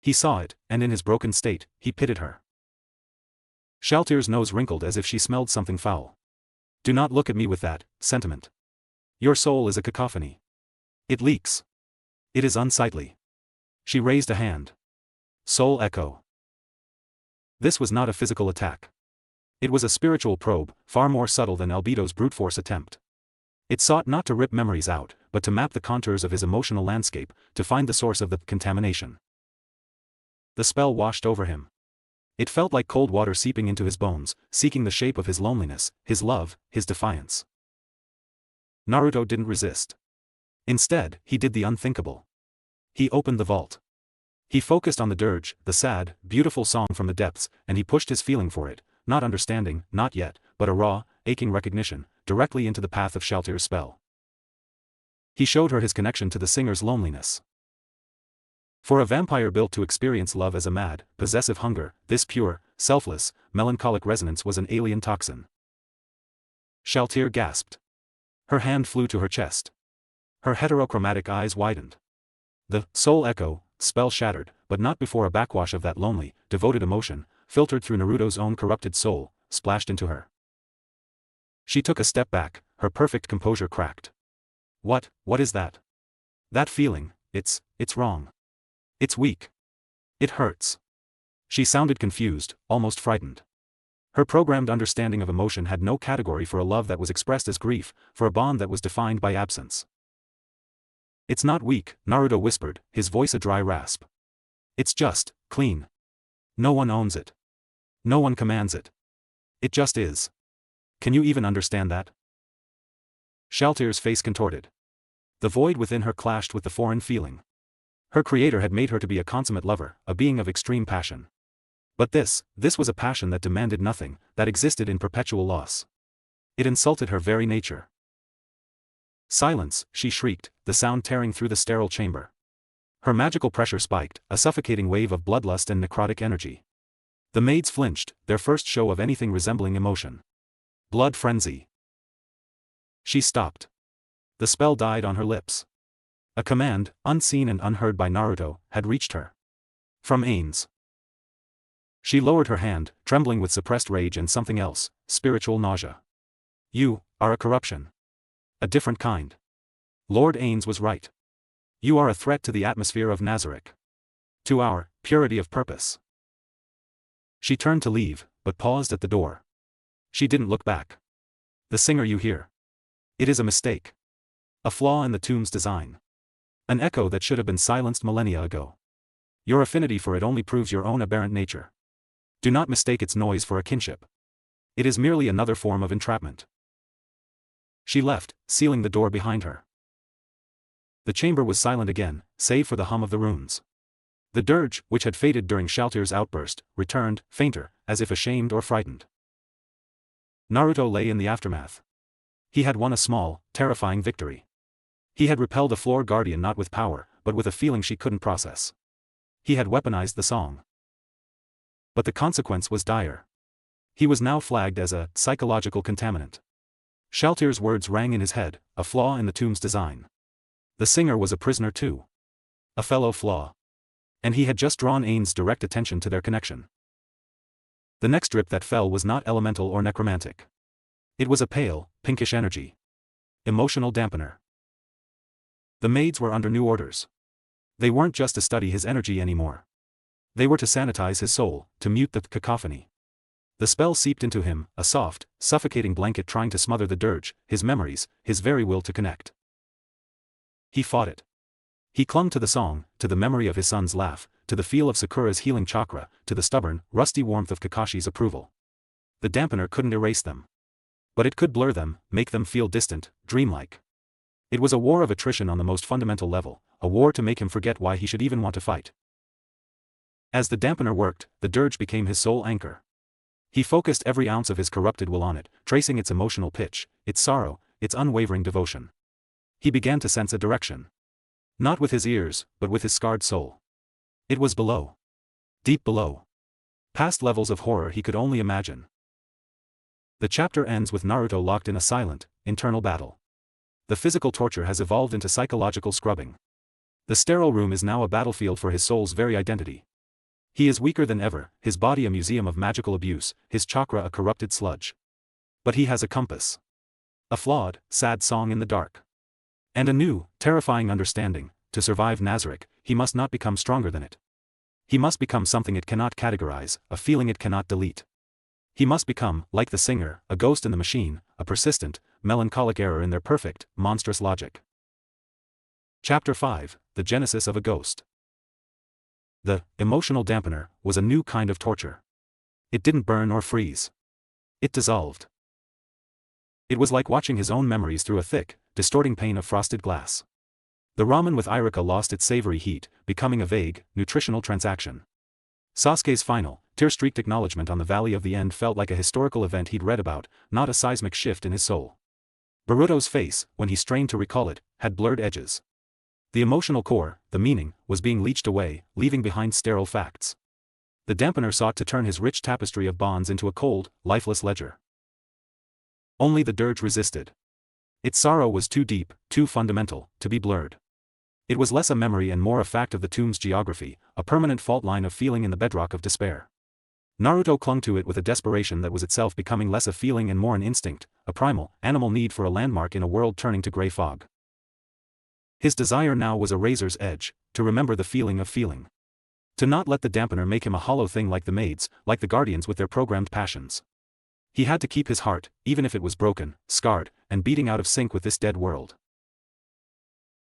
He saw it, and in his broken state, he pitied her. Shaltir's nose wrinkled as if she smelled something foul. "Do not look at me with that sentiment. Your soul is a cacophony. It leaks. It is unsightly." She raised a hand. Soul echo. This was not a physical attack. It was a spiritual probe, far more subtle than Albedo's brute force attempt. It sought not to rip memories out, but to map the contours of his emotional landscape, to find the source of the contamination. The spell washed over him. It felt like cold water seeping into his bones, seeking the shape of his loneliness, his love, his defiance. Naruto didn't resist. Instead, he did the unthinkable. He opened the vault. He focused on the dirge, the sad, beautiful song from the depths, and he pushed his feeling for it, not understanding, not yet, but a raw, aching recognition, directly into the path of Shaltir's spell. He showed her his connection to the singer's loneliness. For a vampire built to experience love as a mad, possessive hunger, this pure, selfless, melancholic resonance was an alien toxin. Shaltir gasped. Her hand flew to her chest. Her heterochromatic eyes widened. The soul echo, spell shattered, but not before a backwash of that lonely, devoted emotion, filtered through Naruto's own corrupted soul, splashed into her. She took a step back, her perfect composure cracked. What is that? That feeling, it's wrong. It's weak. It hurts. She sounded confused, almost frightened. Her programmed understanding of emotion had no category for a love that was expressed as grief, for a bond that was defined by absence. It's not weak, Naruto whispered, his voice a dry rasp. It's just, clean. No one owns it. No one commands it. It just is. Can you even understand that? Shaltir's face contorted. The void within her clashed with the foreign feeling. Her creator had made her to be a consummate lover, a being of extreme passion. But this was a passion that demanded nothing, that existed in perpetual loss. It insulted her very nature. Silence, she shrieked, the sound tearing through the sterile chamber. Her magical pressure spiked, a suffocating wave of bloodlust and necrotic energy. The maids flinched, their first show of anything resembling emotion. Blood frenzy. She stopped. The spell died on her lips. A command, unseen and unheard by Naruto, had reached her. From Ains. She lowered her hand, trembling with suppressed rage and something else, spiritual nausea. You are a corruption. A different kind. Lord Ains was right. You are a threat to the atmosphere of Nazarick. To our purity of purpose. She turned to leave, but paused at the door. She didn't look back. The singer you hear. It is a mistake. A flaw in the tomb's design. An echo that should have been silenced millennia ago. Your affinity for it only proves your own aberrant nature. Do not mistake its noise for a kinship. It is merely another form of entrapment. She left, sealing the door behind her. The chamber was silent again, save for the hum of the runes. The dirge, which had faded during Shaltir's outburst, returned, fainter, as if ashamed or frightened. Naruto lay in the aftermath. He had won a small, terrifying victory. He had repelled a floor guardian not with power, but with a feeling she couldn't process. He had weaponized the song. But the consequence was dire. He was now flagged as a psychological contaminant. Shaltir's words rang in his head, a flaw in the tomb's design. The singer was a prisoner too. A fellow flaw. And he had just drawn Ain's direct attention to their connection. The next drip that fell was not elemental or necromantic. It was a pale, pinkish energy. Emotional dampener. The maids were under new orders. They weren't just to study his energy anymore. They were to sanitize his soul, to mute the cacophony. The spell seeped into him, a soft, suffocating blanket trying to smother the dirge, his memories, his very will to connect. He fought it. He clung to the song, to the memory of his son's laugh, to the feel of Sakura's healing chakra, to the stubborn, rusty warmth of Kakashi's approval. The dampener couldn't erase them. But it could blur them, make them feel distant, dreamlike. It was a war of attrition on the most fundamental level, a war to make him forget why he should even want to fight. As the dampener worked, the dirge became his sole anchor. He focused every ounce of his corrupted will on it, tracing its emotional pitch, its sorrow, its unwavering devotion. He began to sense a direction. Not with his ears, but with his scarred soul. It was below. Deep below. Past levels of horror he could only imagine. The chapter ends with Naruto locked in a silent, internal battle. The physical torture has evolved into psychological scrubbing. The sterile room is now a battlefield for his soul's very identity. He is weaker than ever, his body a museum of magical abuse, his chakra a corrupted sludge. But he has a compass. A flawed, sad song in the dark. And a new, terrifying understanding: to survive Nazarick, he must not become stronger than it. He must become something it cannot categorize, a feeling it cannot delete. He must become, like the singer, a ghost in the machine, a persistent, melancholic error in their perfect, monstrous logic. Chapter 5, The Genesis of a Ghost. The emotional dampener was a new kind of torture. It didn't burn or freeze. It dissolved. It was like watching his own memories through a thick, distorting pane of frosted glass. The ramen with Irika lost its savory heat, becoming a vague, nutritional transaction. Sasuke's final, tear-streaked acknowledgement on the Valley of the End felt like a historical event he'd read about, not a seismic shift in his soul. Boruto's face, when he strained to recall it, had blurred edges. The emotional core, the meaning, was being leached away, leaving behind sterile facts. The dampener sought to turn his rich tapestry of bonds into a cold, lifeless ledger. Only the dirge resisted. Its sorrow was too deep, too fundamental, to be blurred. It was less a memory and more a fact of the tomb's geography, a permanent fault line of feeling in the bedrock of despair. Naruto clung to it with a desperation that was itself becoming less a feeling and more an instinct, a primal, animal need for a landmark in a world turning to grey fog. His desire now was a razor's edge, to remember the feeling of feeling. To not let the dampener make him a hollow thing like the maids, like the guardians with their programmed passions. He had to keep his heart, even if it was broken, scarred, and beating out of sync with this dead world.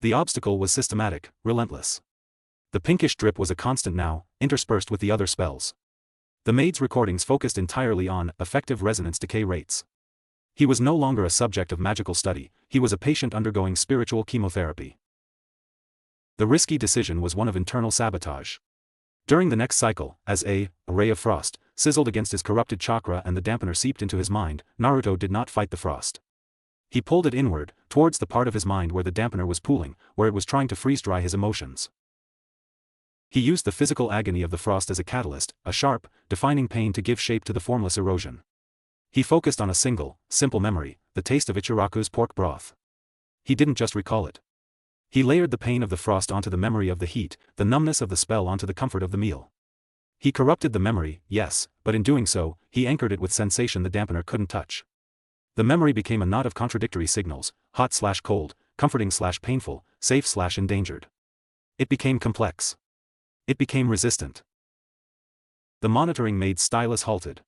The obstacle was systematic, relentless. The pinkish drip was a constant now, interspersed with the other spells. The maid's recordings focused entirely on effective resonance decay rates. He was no longer a subject of magical study, he was a patient undergoing spiritual chemotherapy. The risky decision was one of internal sabotage. During the next cycle, as a ray of frost sizzled against his corrupted chakra and the dampener seeped into his mind, Naruto did not fight the frost. He pulled it inward, towards the part of his mind where the dampener was pooling, where it was trying to freeze-dry his emotions. He used the physical agony of the frost as a catalyst, a sharp, defining pain to give shape to the formless erosion. He focused on a single, simple memory, the taste of Ichiraku's pork broth. He didn't just recall it. He layered the pain of the frost onto the memory of the heat, the numbness of the spell onto the comfort of the meal. He corrupted the memory, yes, but in doing so, he anchored it with sensation the dampener couldn't touch. The memory became a knot of contradictory signals, hot/cold, comforting/painful, safe/endangered. It became complex. It became resistant. The monitoring maid's stylus halted.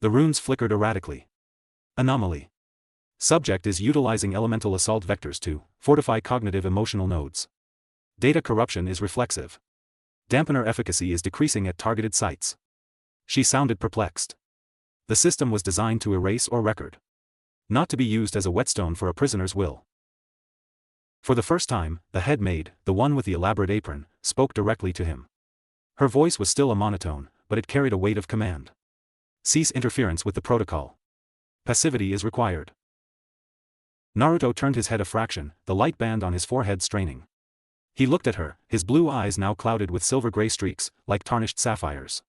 The runes flickered erratically. Anomaly. Subject is utilizing elemental assault vectors to fortify cognitive emotional nodes. Data corruption is reflexive. Dampener efficacy is decreasing at targeted sites. She sounded perplexed. The system was designed to erase or record. Not to be used as a whetstone for a prisoner's will. For the first time, the head maid, the one with the elaborate apron, spoke directly to him. Her voice was still a monotone, but it carried a weight of command. Cease interference with the protocol. Passivity is required. Naruto turned his head a fraction, the light band on his forehead straining. He looked at her, his blue eyes now clouded with silver-gray streaks, like tarnished sapphires.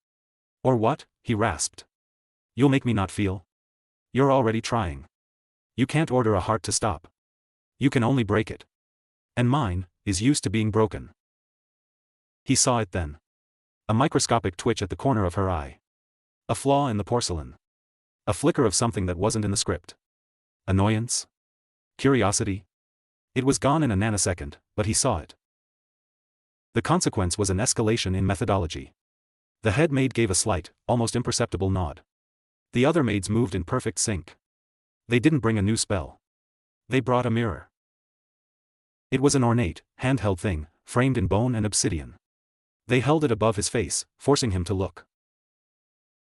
Or what? He rasped. You'll make me not feel? You're already trying. You can't order a heart to stop. You can only break it. And mine is used to being broken. He saw it then. A microscopic twitch at the corner of her eye. A flaw in the porcelain. A flicker of something that wasn't in the script. Annoyance? Curiosity? It was gone in a nanosecond, but he saw it. The consequence was an escalation in methodology. The head maid gave a slight, almost imperceptible nod. The other maids moved in perfect sync. They didn't bring a new spell. They brought a mirror. It was an ornate, handheld thing, framed in bone and obsidian. They held it above his face, forcing him to look.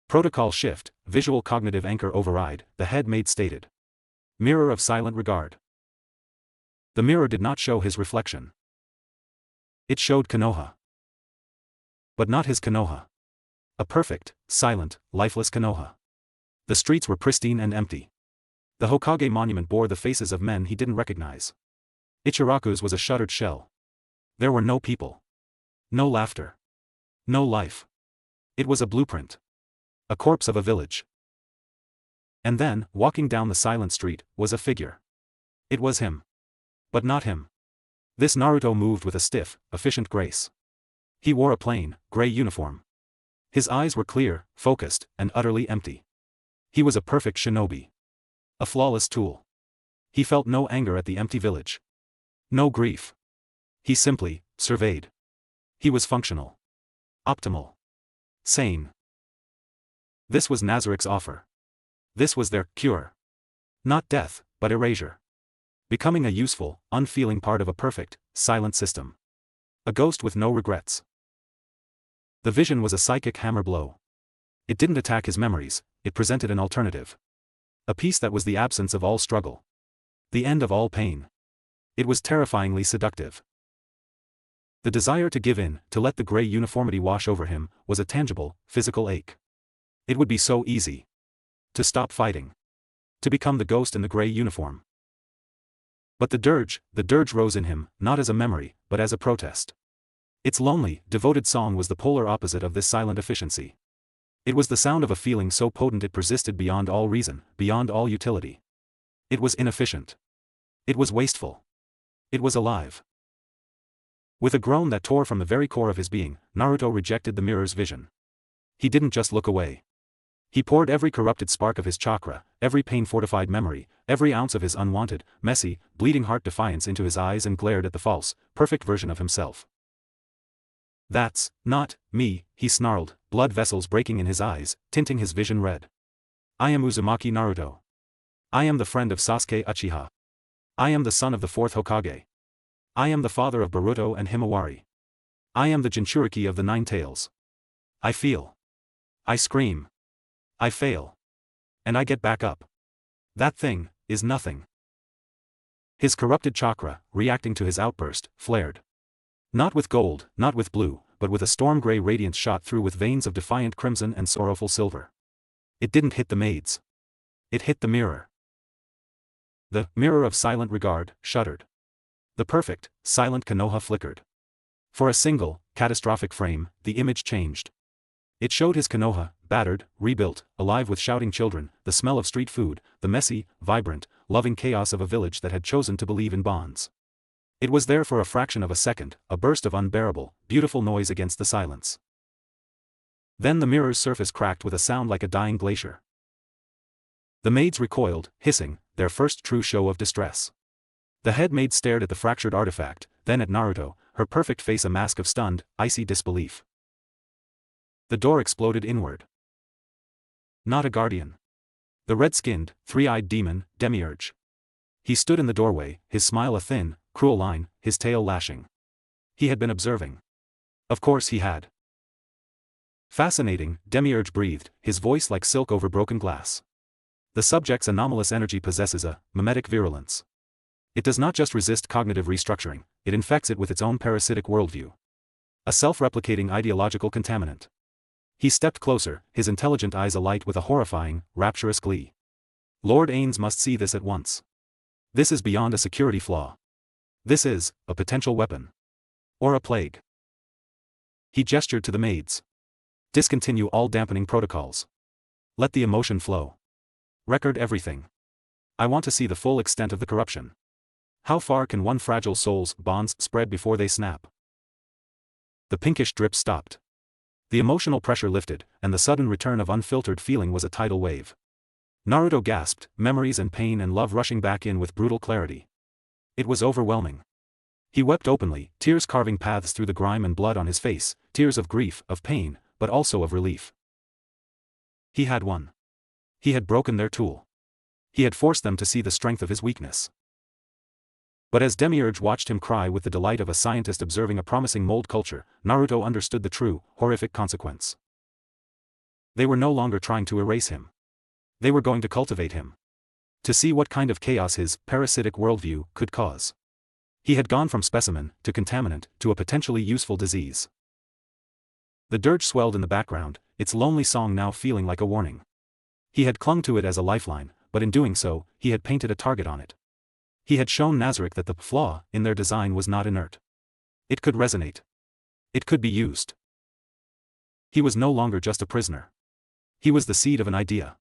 Protocol shift, visual cognitive anchor override, the head maid stated. Mirror of silent regard. The mirror did not show his reflection. It showed Konoha. But not his Konoha. A perfect, silent, lifeless Konoha. The streets were pristine and empty. The Hokage monument bore the faces of men he didn't recognize. Ichiraku's was a shuttered shell. There were no people. No laughter. No life. It was a blueprint. A corpse of a village. And then, walking down the silent street, was a figure. It was him. But not him. This Naruto moved with a stiff, efficient grace. He wore a plain, gray uniform. His eyes were clear, focused, and utterly empty. He was a perfect shinobi. A flawless tool. He felt no anger at the empty village. No grief. He simply surveyed. He was functional. Optimal. Sane. This was Nazarik's offer. This was their cure. Not death, but erasure. Becoming a useful, unfeeling part of a perfect, silent system. A ghost with no regrets. The vision was a psychic hammer blow. It didn't attack his memories, it presented an alternative. A peace that was the absence of all struggle. The end of all pain. It was terrifyingly seductive. The desire to give in, to let the gray uniformity wash over him, was a tangible, physical ache. It would be so easy. To stop fighting. To become the ghost in the gray uniform. But the dirge rose in him, not as a memory, but as a protest. Its lonely, devoted song was the polar opposite of this silent efficiency. It was the sound of a feeling so potent it persisted beyond all reason, beyond all utility. It was inefficient. It was wasteful. It was alive. With a groan that tore from the very core of his being, Naruto rejected the mirror's vision. He didn't just look away. He poured every corrupted spark of his chakra, every pain-fortified memory, every ounce of his unwanted, messy, bleeding heart defiance into his eyes and glared at the false, perfect version of himself. "That's not me," he snarled, blood vessels breaking in his eyes, tinting his vision red. "I am Uzumaki Naruto. I am the friend of Sasuke Uchiha. I am the son of the fourth Hokage. I am the father of Boruto and Himawari. I am the Jinchuriki of the Nine Tails. I feel. I scream. I fail. And I get back up. That thing is nothing." His corrupted chakra, reacting to his outburst, flared. Not with gold, not with blue, but with a storm-gray radiance shot through with veins of defiant crimson and sorrowful silver. It didn't hit the maids. It hit the mirror. The mirror of silent regard shuddered. The perfect, silent Konoha flickered. For a single, catastrophic frame, the image changed. It showed his Konoha, battered, rebuilt, alive with shouting children, the smell of street food, the messy, vibrant, loving chaos of a village that had chosen to believe in bonds. It was there for a fraction of a second, a burst of unbearable, beautiful noise against the silence. Then the mirror's surface cracked with a sound like a dying glacier. The maids recoiled, hissing, their first true show of distress. The head maid stared at the fractured artifact, then at Naruto, her perfect face a mask of stunned, icy disbelief. The door exploded inward. Not a guardian. The red-skinned, three-eyed demon, Demiurge. He stood in the doorway, his smile a thin, cruel line, his tail lashing. He had been observing. Of course he had. "Fascinating," Demiurge breathed, his voice like silk over broken glass. "The subject's anomalous energy possesses a mimetic virulence. It does not just resist cognitive restructuring, it infects it with its own parasitic worldview. A self-replicating ideological contaminant." He stepped closer, his intelligent eyes alight with a horrifying, rapturous glee. "Lord Ains must see this at once. This is beyond a security flaw. This is a potential weapon. Or a plague." He gestured to the maids. "Discontinue all dampening protocols. Let the emotion flow. Record everything. I want to see the full extent of the corruption. How far can one fragile soul's bonds spread before they snap?" The pinkish drip stopped. The emotional pressure lifted, and the sudden return of unfiltered feeling was a tidal wave. Naruto gasped, memories and pain and love rushing back in with brutal clarity. It was overwhelming. He wept openly, tears carving paths through the grime and blood on his face, tears of grief, of pain, but also of relief. He had won. He had broken their tool. He had forced them to see the strength of his weakness. But as Demiurge watched him cry with the delight of a scientist observing a promising mold culture, Naruto understood the true, horrific consequence. They were no longer trying to erase him. They were going to cultivate him. To see what kind of chaos his parasitic worldview could cause. He had gone from specimen, to contaminant, to a potentially useful disease. The dirge swelled in the background, its lonely song now feeling like a warning. He had clung to it as a lifeline, but in doing so, he had painted a target on it. He had shown Nazarick that the flaw in their design was not inert. It could resonate. It could be used. He was no longer just a prisoner. He was the seed of an idea.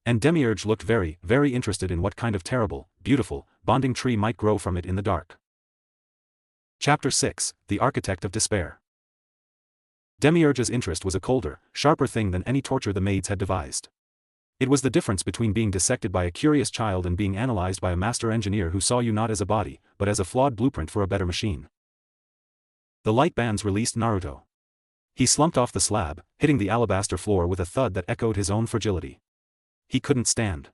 And Demiurge looked very, very interested in what kind of terrible, beautiful, bonding tree might grow from it in the dark. Chapter 6, The Architect of Despair. Demiurge's interest was a colder, sharper thing than any torture the maids had devised. It was the difference between being dissected by a curious child and being analyzed by a master engineer who saw you not as a body, but as a flawed blueprint for a better machine. The light bands released Naruto. He slumped off the slab, hitting the alabaster floor with a thud that echoed his own fragility. He couldn't stand.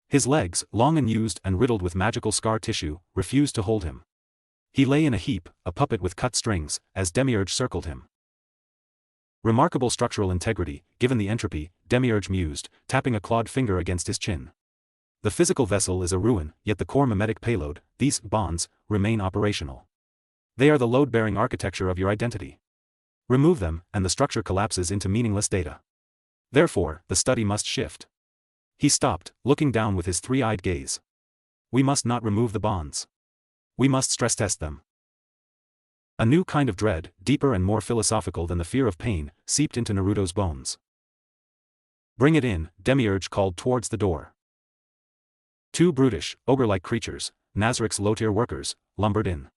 His legs, long and used and riddled with magical scar tissue, refused to hold him. He lay in a heap, a puppet with cut strings, as Demiurge circled him. Remarkable structural integrity, given the entropy, Demiurge mused, tapping a clawed finger against his chin. The physical vessel is a ruin, yet the core mimetic payload, these bonds, remain operational. They are the load-bearing architecture of your identity. Remove them, and the structure collapses into meaningless data. Therefore, the study must shift. He stopped, looking down with his three-eyed gaze. We must not remove the bonds. We must stress test them. A new kind of dread, deeper and more philosophical than the fear of pain, seeped into Naruto's bones. Bring it in, Demiurge called towards the door. Two brutish, ogre-like creatures, Nazarik's low-tier workers, lumbered in.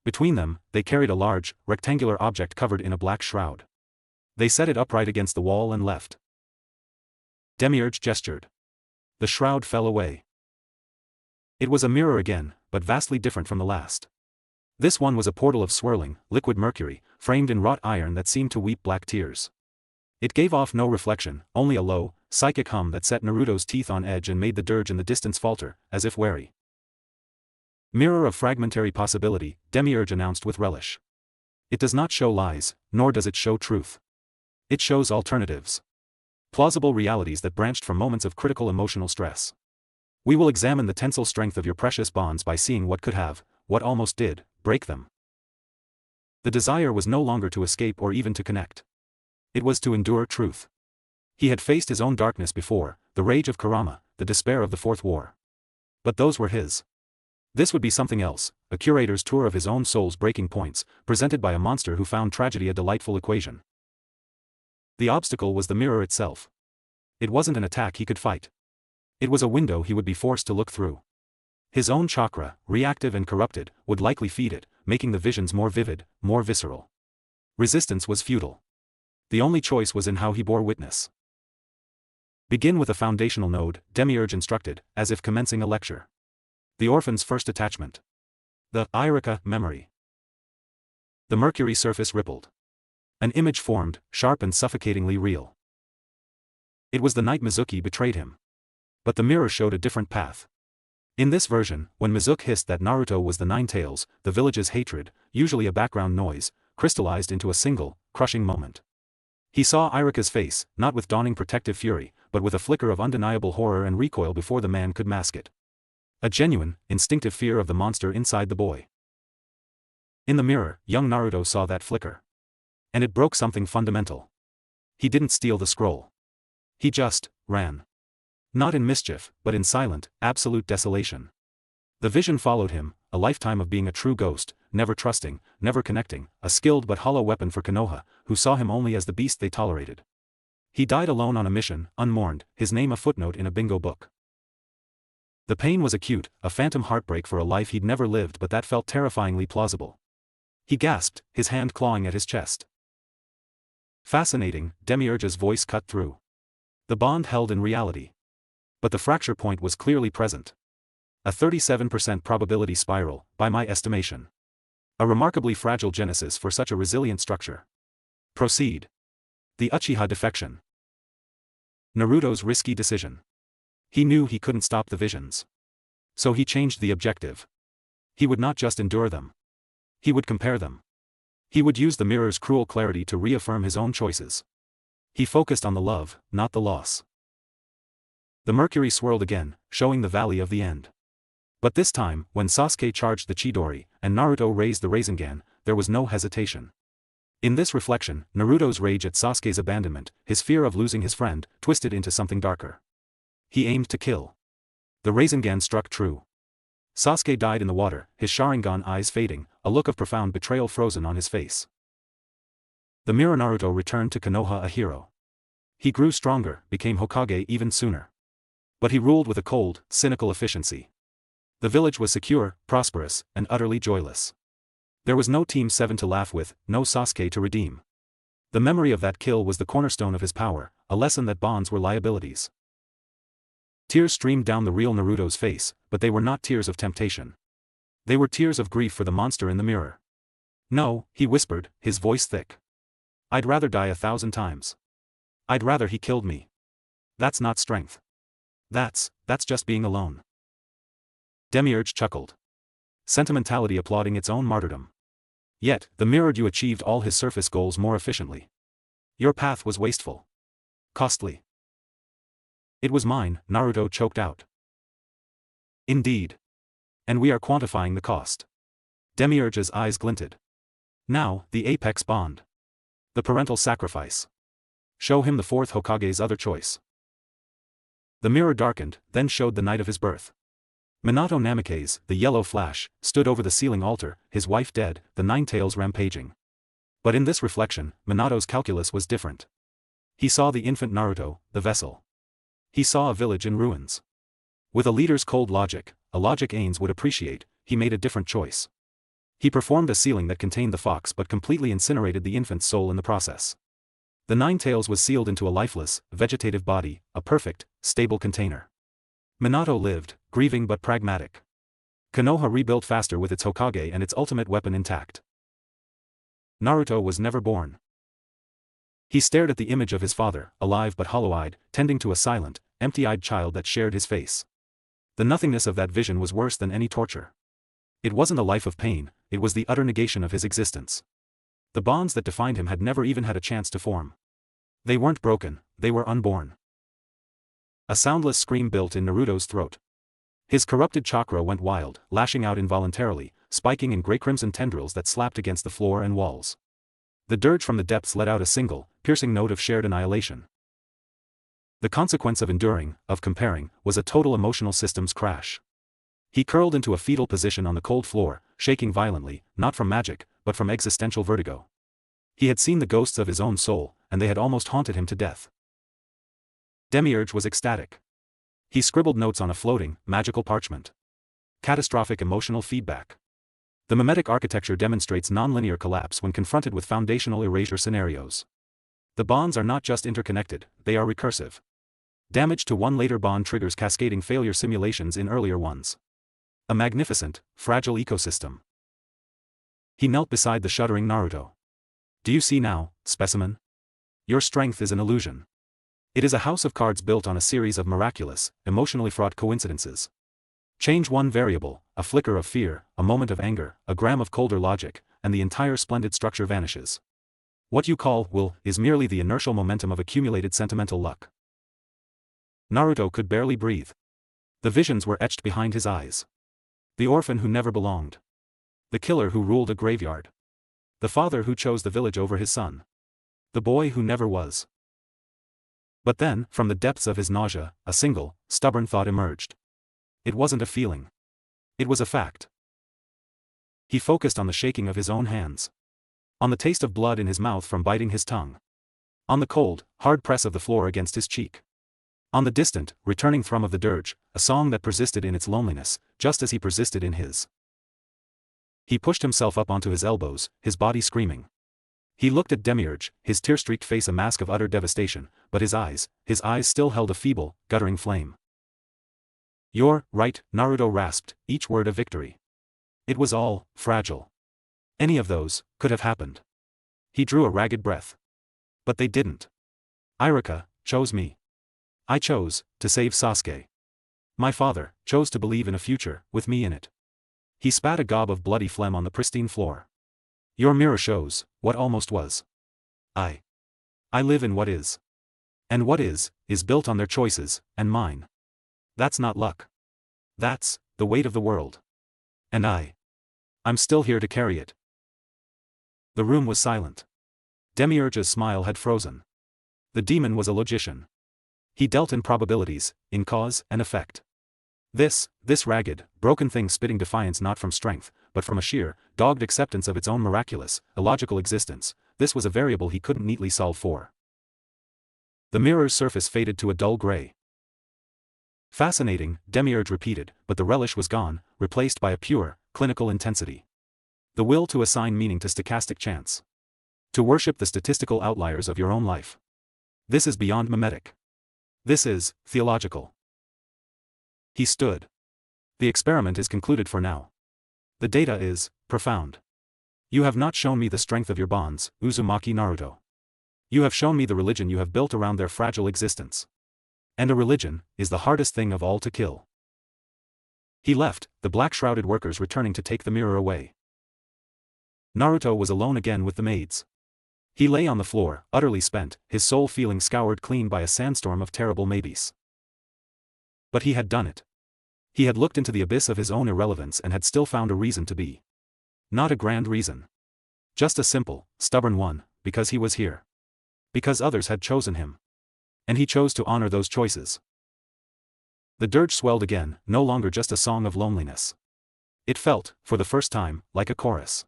Between them, they carried a large, rectangular object covered in a black shroud. They set it upright against the wall and left. Demiurge gestured. The shroud fell away. It was a mirror again, but vastly different from the last. This one was a portal of swirling, liquid mercury, framed in wrought iron that seemed to weep black tears. It gave off no reflection, only a low, psychic hum that set Naruto's teeth on edge and made the dirge in the distance falter, as if wary. Mirror of fragmentary possibility, Demiurge announced with relish. It does not show lies, nor does it show truth. It shows alternatives. Plausible realities that branched from moments of critical emotional stress. We will examine the tensile strength of your precious bonds by seeing what could have, what almost did, break them. The desire was no longer to escape or even to connect. It was to endure truth. He had faced his own darkness before, the rage of Kurama, the despair of the Fourth War. But those were his. This would be something else, a curator's tour of his own soul's breaking points, presented by a monster who found tragedy a delightful equation. The obstacle was the mirror itself. It wasn't an attack he could fight. It was a window he would be forced to look through. His own chakra, reactive and corrupted, would likely feed it, making the visions more vivid, more visceral. Resistance was futile. The only choice was in how he bore witness. Begin with a foundational node, Demiurge instructed, as if commencing a lecture. The orphan's first attachment. The Irika memory. The mercury surface rippled. An image formed, sharp and suffocatingly real. It was the night Mizuki betrayed him. But the mirror showed a different path. In this version, when Mizuki hissed that Naruto was the Nine Tails, the village's hatred, usually a background noise, crystallized into a single, crushing moment. He saw Irika's face, not with dawning protective fury, but with a flicker of undeniable horror and recoil before the man could mask it. A genuine, instinctive fear of the monster inside the boy. In the mirror, young Naruto saw that flicker. And it broke something fundamental. He didn't steal the scroll. He just ran. Not in mischief, but in silent, absolute desolation. The vision followed him, a lifetime of being a true ghost, never trusting, never connecting, a skilled but hollow weapon for Konoha, who saw him only as the beast they tolerated. He died alone on a mission, unmourned, his name a footnote in a bingo book. The pain was acute, a phantom heartbreak for a life he'd never lived, but that felt terrifyingly plausible. He gasped, his hand clawing at his chest. Fascinating, Demiurge's voice cut through. The bond held in reality. But the fracture point was clearly present. A 37% probability spiral, by my estimation. A remarkably fragile genesis for such a resilient structure. Proceed. The Uchiha defection. Naruto's risky decision. He knew he couldn't stop the visions. So he changed the objective. He would not just endure them. He would compare them. He would use the mirror's cruel clarity to reaffirm his own choices. He focused on the love, not the loss. The mercury swirled again, showing the valley of the end. But this time, when Sasuke charged the Chidori, and Naruto raised the Rasengan, there was no hesitation. In this reflection, Naruto's rage at Sasuke's abandonment, his fear of losing his friend, twisted into something darker. He aimed to kill. The Rasengan struck true. Sasuke died in the water, his Sharingan eyes fading, a look of profound betrayal frozen on his face. The mirror Naruto returned to Konoha a hero. He grew stronger, became Hokage even sooner. But he ruled with a cold, cynical efficiency. The village was secure, prosperous, and utterly joyless. There was no Team 7 to laugh with, no Sasuke to redeem. The memory of that kill was the cornerstone of his power, a lesson that bonds were liabilities. Tears streamed down the real Naruto's face, but they were not tears of temptation. They were tears of grief for the monster in the mirror. No, he whispered, his voice thick. I'd rather die 1,000 times. I'd rather he killed me. That's not strength. That's just being alone. Demiurge chuckled. Sentimentality applauding its own martyrdom. Yet, the mirrored you achieved all his surface goals more efficiently. Your path was wasteful. Costly. It was mine, Naruto choked out. Indeed. And we are quantifying the cost. Demiurge's eyes glinted. Now, the apex bond. The parental sacrifice. Show him the fourth Hokage's other choice. The mirror darkened, then showed the night of his birth. Minato Namikaze, the yellow flash, stood over the ceiling altar, his wife dead, the Nine Tails rampaging. But in this reflection, Minato's calculus was different. He saw the infant Naruto, the vessel. He saw a village in ruins. With a leader's cold logic, a logic Ains would appreciate, he made a different choice. He performed a sealing that contained the fox but completely incinerated the infant's soul in the process. The Nine Tails was sealed into a lifeless, vegetative body, a perfect, stable container. Minato lived, grieving but pragmatic. Konoha rebuilt faster with its Hokage and its ultimate weapon intact. Naruto was never born. He stared at the image of his father, alive but hollow-eyed, tending to a silent, empty-eyed child that shared his face. The nothingness of that vision was worse than any torture. It wasn't a life of pain, it was the utter negation of his existence. The bonds that defined him had never even had a chance to form. They weren't broken, they were unborn. A soundless scream built in Naruto's throat. His corrupted chakra went wild, lashing out involuntarily, spiking in grey crimson tendrils that slapped against the floor and walls. The dirge from the depths let out a single, piercing note of shared annihilation. The consequence of enduring, of comparing, was a total emotional systems crash. He curled into a fetal position on the cold floor, shaking violently, not from magic, but from existential vertigo. He had seen the ghosts of his own soul, and they had almost haunted him to death. Demiurge was ecstatic. He scribbled notes on a floating, magical parchment. Catastrophic emotional feedback. The mimetic architecture demonstrates nonlinear collapse when confronted with foundational erasure scenarios. The bonds are not just interconnected, they are recursive. Damage to one later bond triggers cascading failure simulations in earlier ones. A magnificent, fragile ecosystem. He knelt beside the shuddering Naruto. Do you see now, specimen? Your strength is an illusion. It is a house of cards built on a series of miraculous, emotionally fraught coincidences. Change one variable, a flicker of fear, a moment of anger, a gram of colder logic, and the entire splendid structure vanishes. What you call will is merely the inertial momentum of accumulated sentimental luck. Naruto could barely breathe. The visions were etched behind his eyes. The orphan who never belonged. The killer who ruled a graveyard. The father who chose the village over his son. The boy who never was. But then, from the depths of his nausea, a single, stubborn thought emerged. It wasn't a feeling. It was a fact. He focused on the shaking of his own hands. On the taste of blood in his mouth from biting his tongue. On the cold, hard press of the floor against his cheek. On the distant, returning thrum of the dirge, a song that persisted in its loneliness, just as he persisted in his. He pushed himself up onto his elbows, his body screaming. He looked at Demiurge, his tear-streaked face a mask of utter devastation, but his eyes still held a feeble, guttering flame. You're right, Naruto rasped, each word a victory. It was all fragile. Any of those could have happened. He drew a ragged breath. But they didn't. Iruka chose me. I chose to save Sasuke. My father chose to believe in a future with me in it. He spat a gob of bloody phlegm on the pristine floor. Your mirror shows what almost was. I live in what is. And what is built on their choices, and mine. That's not luck. That's the weight of the world. And I'm still here to carry it. The room was silent. Demiurge's smile had frozen. The demon was a logician. He dealt in probabilities, in cause and effect. This ragged, broken thing spitting defiance not from strength, but from a sheer, dogged acceptance of its own miraculous, illogical existence, this was a variable he couldn't neatly solve for. The mirror's surface faded to a dull gray. Fascinating, Demiurge repeated, but the relish was gone, replaced by a pure, clinical intensity. The will to assign meaning to stochastic chance. To worship the statistical outliers of your own life. This is beyond mimetic. This is theological. He stood. The experiment is concluded for now. The data is profound. You have not shown me the strength of your bonds, Uzumaki Naruto. You have shown me the religion you have built around their fragile existence. And a religion is the hardest thing of all to kill. He left, the black-shrouded workers returning to take the mirror away. Naruto was alone again with the maids. He lay on the floor, utterly spent, his soul feeling scoured clean by a sandstorm of terrible maybes. But he had done it. He had looked into the abyss of his own irrelevance and had still found a reason to be. Not a grand reason. Just a simple, stubborn one, because he was here. Because others had chosen him. And he chose to honor those choices. The dirge swelled again, no longer just a song of loneliness. It felt, for the first time, like a chorus.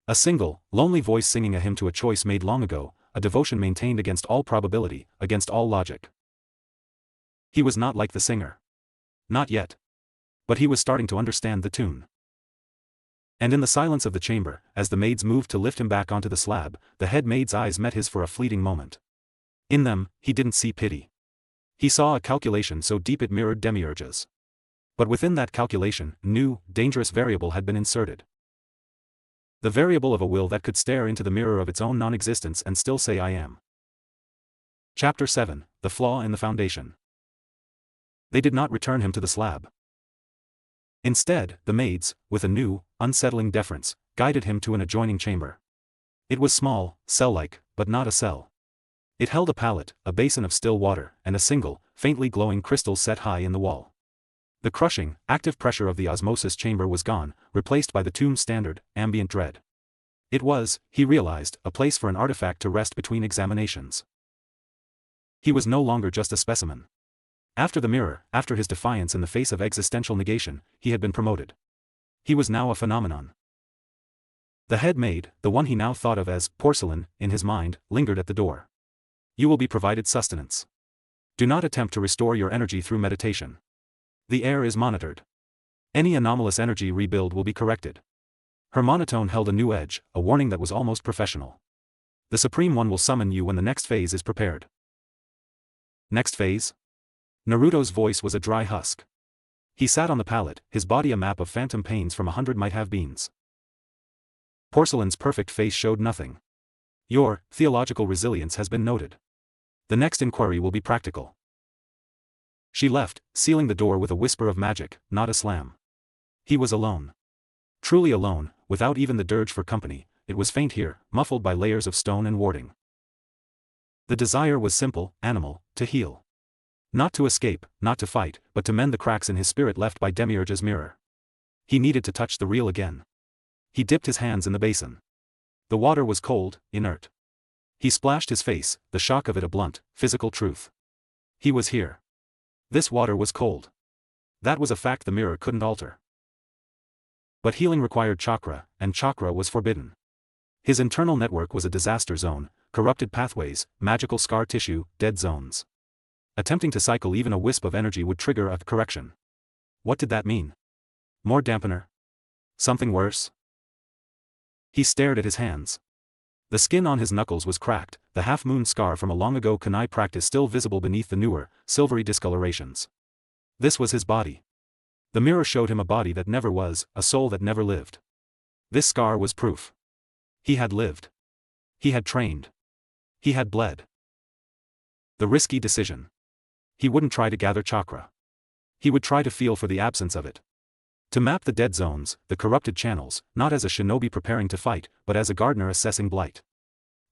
A single, lonely voice singing a hymn to a choice made long ago, a devotion maintained against all probability, against all logic. He was not like the singer. Not yet. But he was starting to understand the tune. And in the silence of the chamber, as the maids moved to lift him back onto the slab, the head maid's eyes met his for a fleeting moment. In them, he didn't see pity. He saw a calculation so deep it mirrored demiurges. But within that calculation, new, dangerous variable had been inserted. The variable of a will that could stare into the mirror of its own non-existence and still say I am. Chapter 7, The Flaw in the Foundation. They did not return him to the slab. Instead, the maids, with a new, unsettling deference, guided him to an adjoining chamber. It was small, cell-like, but not a cell. It held a pallet, a basin of still water, and a single, faintly glowing crystal set high in the wall. The crushing, active pressure of the osmosis chamber was gone, replaced by the tomb's standard, ambient dread. It was, he realized, a place for an artifact to rest between examinations. He was no longer just a specimen. After the mirror, after his defiance in the face of existential negation, he had been promoted. He was now a phenomenon. The head maid, the one he now thought of as porcelain, in his mind, lingered at the door. You will be provided sustenance. Do not attempt to restore your energy through meditation. The air is monitored. Any anomalous energy rebuild will be corrected. Her monotone held a new edge, a warning that was almost professional. The Supreme One will summon you when the next phase is prepared. Next phase? Naruto's voice was a dry husk. He sat on the pallet, his body a map of phantom pains from 100 might-have-beens. Porcelain's perfect face showed nothing. Your theological resilience has been noted. The next inquiry will be practical. She left, sealing the door with a whisper of magic, not a slam. He was alone. Truly alone, without even the dirge for company. It was faint here, muffled by layers of stone and warding. The desire was simple, animal, to heal. Not to escape, not to fight, but to mend the cracks in his spirit left by Demiurge's mirror. He needed to touch the real again. He dipped his hands in the basin. The water was cold, inert. He splashed his face, the shock of it a blunt, physical truth. He was here. This water was cold. That was a fact the mirror couldn't alter. But healing required chakra, and chakra was forbidden. His internal network was a disaster zone, corrupted pathways, magical scar tissue, dead zones. Attempting to cycle even a wisp of energy would trigger a correction. What did that mean? More dampener? Something worse? He stared at his hands. The skin on his knuckles was cracked, the half-moon scar from a long-ago kunai practice still visible beneath the newer, silvery discolorations. This was his body. The mirror showed him a body that never was, a soul that never lived. This scar was proof. He had lived. He had trained. He had bled. The risky decision. He wouldn't try to gather chakra. He would try to feel for the absence of it. To map the dead zones, the corrupted channels, not as a shinobi preparing to fight, but as a gardener assessing blight.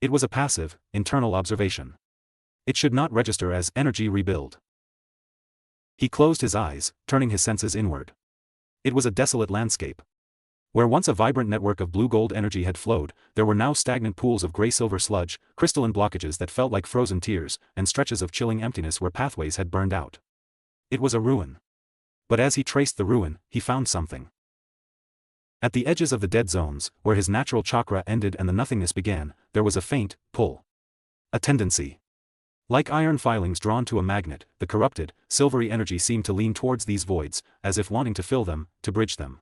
It was a passive, internal observation. It should not register as energy rebuild. He closed his eyes, turning his senses inward. It was a desolate landscape. Where once a vibrant network of blue-gold energy had flowed, there were now stagnant pools of gray-silver sludge, crystalline blockages that felt like frozen tears, and stretches of chilling emptiness where pathways had burned out. It was a ruin. But as he traced the ruin, he found something. At the edges of the dead zones, where his natural chakra ended and the nothingness began, there was a faint pull. A tendency. Like iron filings drawn to a magnet, the corrupted, silvery energy seemed to lean towards these voids, as if wanting to fill them, to bridge them.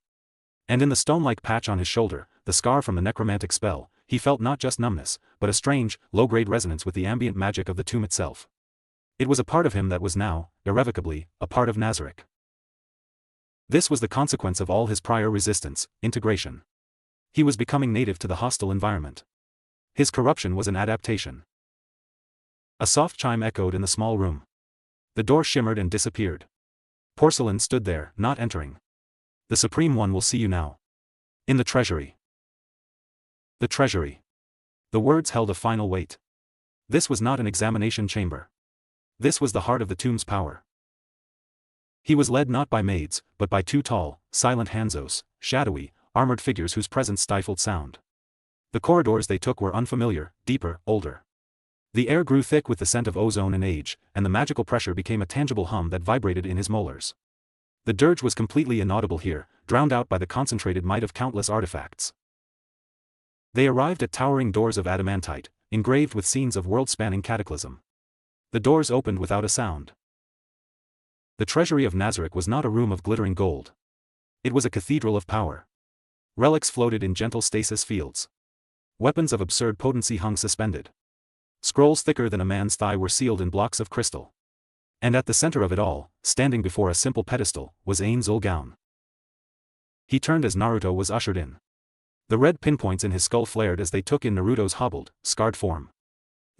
And in the stone-like patch on his shoulder, the scar from the necromantic spell, he felt not just numbness, but a strange, low-grade resonance with the ambient magic of the tomb itself. It was a part of him that was now, irrevocably, a part of Nazarick. This was the consequence of all his prior resistance, integration. He was becoming native to the hostile environment. His corruption was an adaptation. A soft chime echoed in the small room. The door shimmered and disappeared. Porcelain stood there, not entering. The Supreme One will see you now. In the treasury. The treasury. The words held a final weight. This was not an examination chamber. This was the heart of the tomb's power. He was led not by maids, but by two tall, silent Hanzos, shadowy, armored figures whose presence stifled sound. The corridors they took were unfamiliar, deeper, older. The air grew thick with the scent of ozone and age, and the magical pressure became a tangible hum that vibrated in his molars. The dirge was completely inaudible here, drowned out by the concentrated might of countless artifacts. They arrived at towering doors of adamantite, engraved with scenes of world-spanning cataclysm. The doors opened without a sound. The treasury of Nazarick was not a room of glittering gold. It was a cathedral of power. Relics floated in gentle stasis fields. Weapons of absurd potency hung suspended. Scrolls thicker than a man's thigh were sealed in blocks of crystal. And at the center of it all, standing before a simple pedestal, was Ain Zul'Gaun. He turned as Naruto was ushered in. The red pinpoints in his skull flared as they took in Naruto's hobbled, scarred form.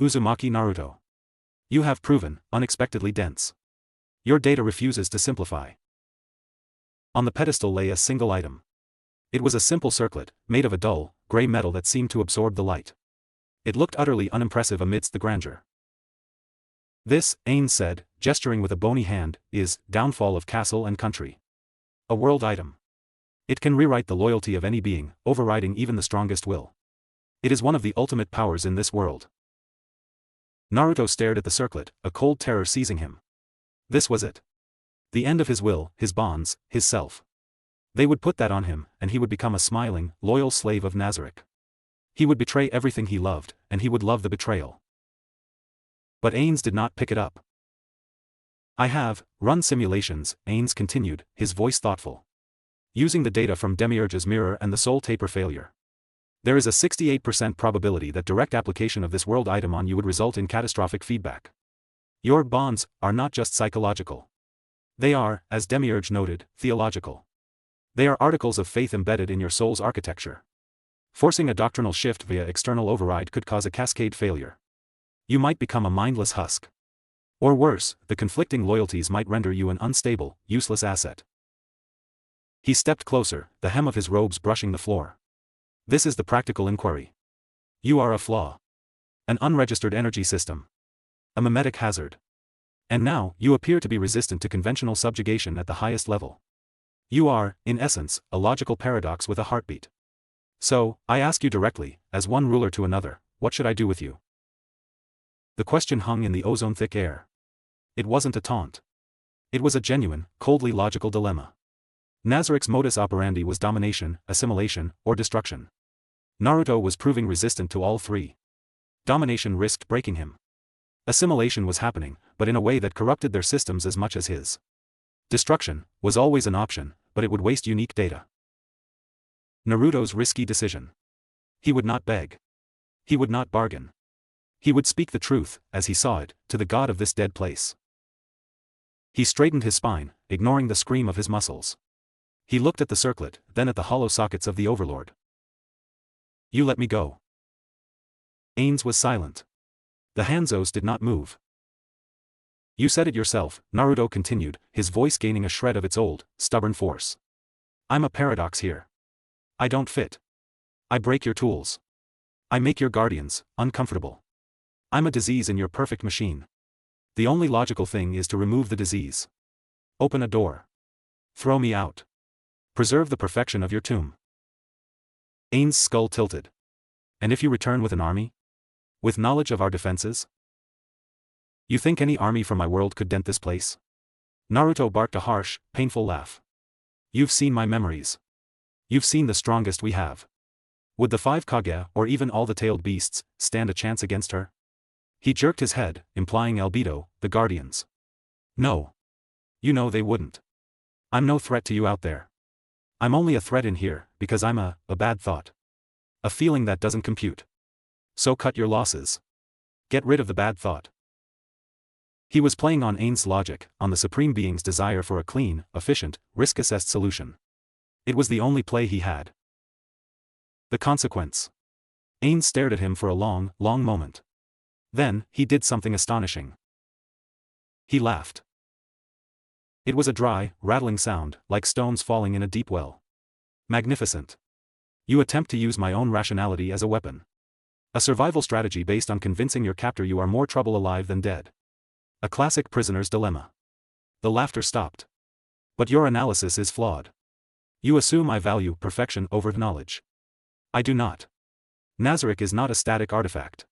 Uzumaki Naruto. You have proven, unexpectedly dense. Your data refuses to simplify. On the pedestal lay a single item. It was a simple circlet, made of a dull, gray metal that seemed to absorb the light. It looked utterly unimpressive amidst the grandeur. This, Ain said, gesturing with a bony hand, is Downfall of Castle and Country. A world item. It can rewrite the loyalty of any being, overriding even the strongest will. It is one of the ultimate powers in this world. Naruto stared at the circlet, a cold terror seizing him. This was it. The end of his will, his bonds, his self. They would put that on him, and he would become a smiling, loyal slave of Nazarick. He would betray everything he loved, and he would love the betrayal. But Ains did not pick it up. I have run simulations, Ains continued, his voice thoughtful. Using the data from Demiurge's mirror and the soul taper failure. There is a 68% probability that direct application of this world item on you would result in catastrophic feedback. Your bonds are not just psychological. They are, as Demiurge noted, theological. They are articles of faith embedded in your soul's architecture. Forcing a doctrinal shift via external override could cause a cascade failure. You might become a mindless husk. Or worse, the conflicting loyalties might render you an unstable, useless asset. He stepped closer, the hem of his robes brushing the floor. This is the practical inquiry. You are a flaw. An unregistered energy system. A mimetic hazard. And now, you appear to be resistant to conventional subjugation at the highest level. You are, in essence, a logical paradox with a heartbeat. So, I ask you directly, as one ruler to another, what should I do with you? The question hung in the ozone-thick air. It wasn't a taunt. It was a genuine, coldly logical dilemma. Nazarick's modus operandi was domination, assimilation, or destruction. Naruto was proving resistant to all three. Domination risked breaking him. Assimilation was happening, but in a way that corrupted their systems as much as his. Destruction was always an option, but it would waste unique data. Naruto's risky decision. He would not beg. He would not bargain. He would speak the truth, as he saw it, to the god of this dead place. He straightened his spine, ignoring the scream of his muscles. He looked at the circlet, then at the hollow sockets of the Overlord. You let me go. Ains was silent. The Hanzos did not move. You said it yourself, Naruto continued, his voice gaining a shred of its old, stubborn force. I'm a paradox here. I don't fit. I break your tools. I make your guardians uncomfortable. I'm a disease in your perfect machine. The only logical thing is to remove the disease. Open a door. Throw me out. Preserve the perfection of your tomb. Ain's skull tilted. And if you return with an army? With knowledge of our defenses? You think any army from my world could dent this place? Naruto barked a harsh, painful laugh. You've seen my memories. You've seen the strongest we have. Would the 5 Kage, or even all the tailed beasts, stand a chance against her? He jerked his head, implying Albedo, the guardians. No. You know they wouldn't. I'm no threat to you out there. I'm only a threat in here, because I'm a bad thought. A feeling that doesn't compute. So cut your losses. Get rid of the bad thought. He was playing on Ain's logic, on the Supreme Being's desire for a clean, efficient, risk-assessed solution. It was the only play he had. The consequence. Ain stared at him for a long, long moment. Then, he did something astonishing. He laughed. It was a dry, rattling sound, like stones falling in a deep well. Magnificent. You attempt to use my own rationality as a weapon. A survival strategy based on convincing your captor you are more trouble alive than dead. A classic prisoner's dilemma. The laughter stopped. But your analysis is flawed. You assume I value perfection over knowledge. I do not. Nazarick is not a static artifact.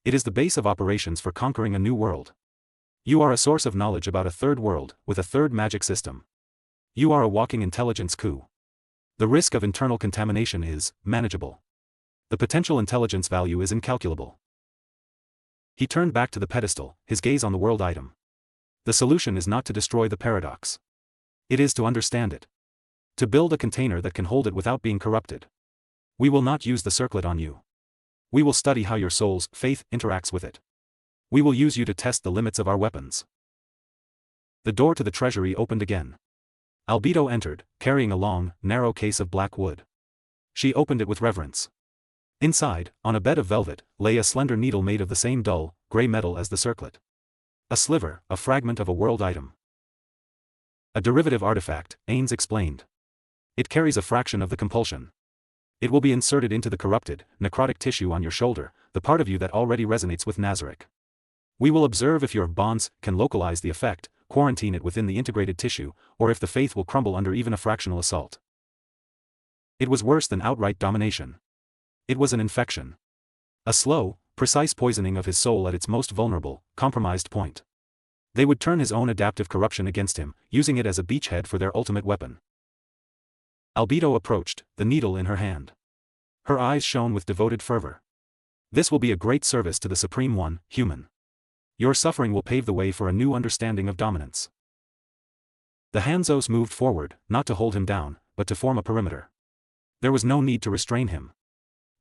It is the base of operations for conquering a new world. You are a source of knowledge about a third world, with a third magic system. You are a walking intelligence coup. The risk of internal contamination is manageable. The potential intelligence value is incalculable. He turned back to the pedestal, his gaze on the world item. The solution is not to destroy the paradox. It is to understand it. To build a container that can hold it without being corrupted. We will not use the circlet on you. We will study how your soul's faith interacts with it. We will use you to test the limits of our weapons. The door to the treasury opened again. Albedo entered, carrying a long, narrow case of black wood. She opened it with reverence. Inside, on a bed of velvet, lay a slender needle made of the same dull, gray metal as the circlet. A sliver, a fragment of a world item. A derivative artifact, Ains explained. It carries a fraction of the compulsion. It will be inserted into the corrupted, necrotic tissue on your shoulder, the part of you that already resonates with Nazarick. We will observe if your bonds can localize the effect, quarantine it within the integrated tissue, or if the faith will crumble under even a fractional assault. It was worse than outright domination. It was an infection. A slow, precise poisoning of his soul at its most vulnerable, compromised point. They would turn his own adaptive corruption against him, using it as a beachhead for their ultimate weapon. Albedo approached, the needle in her hand. Her eyes shone with devoted fervor. This will be a great service to the Supreme One, human. Your suffering will pave the way for a new understanding of dominance. The Hanzos moved forward, not to hold him down, but to form a perimeter. There was no need to restrain him.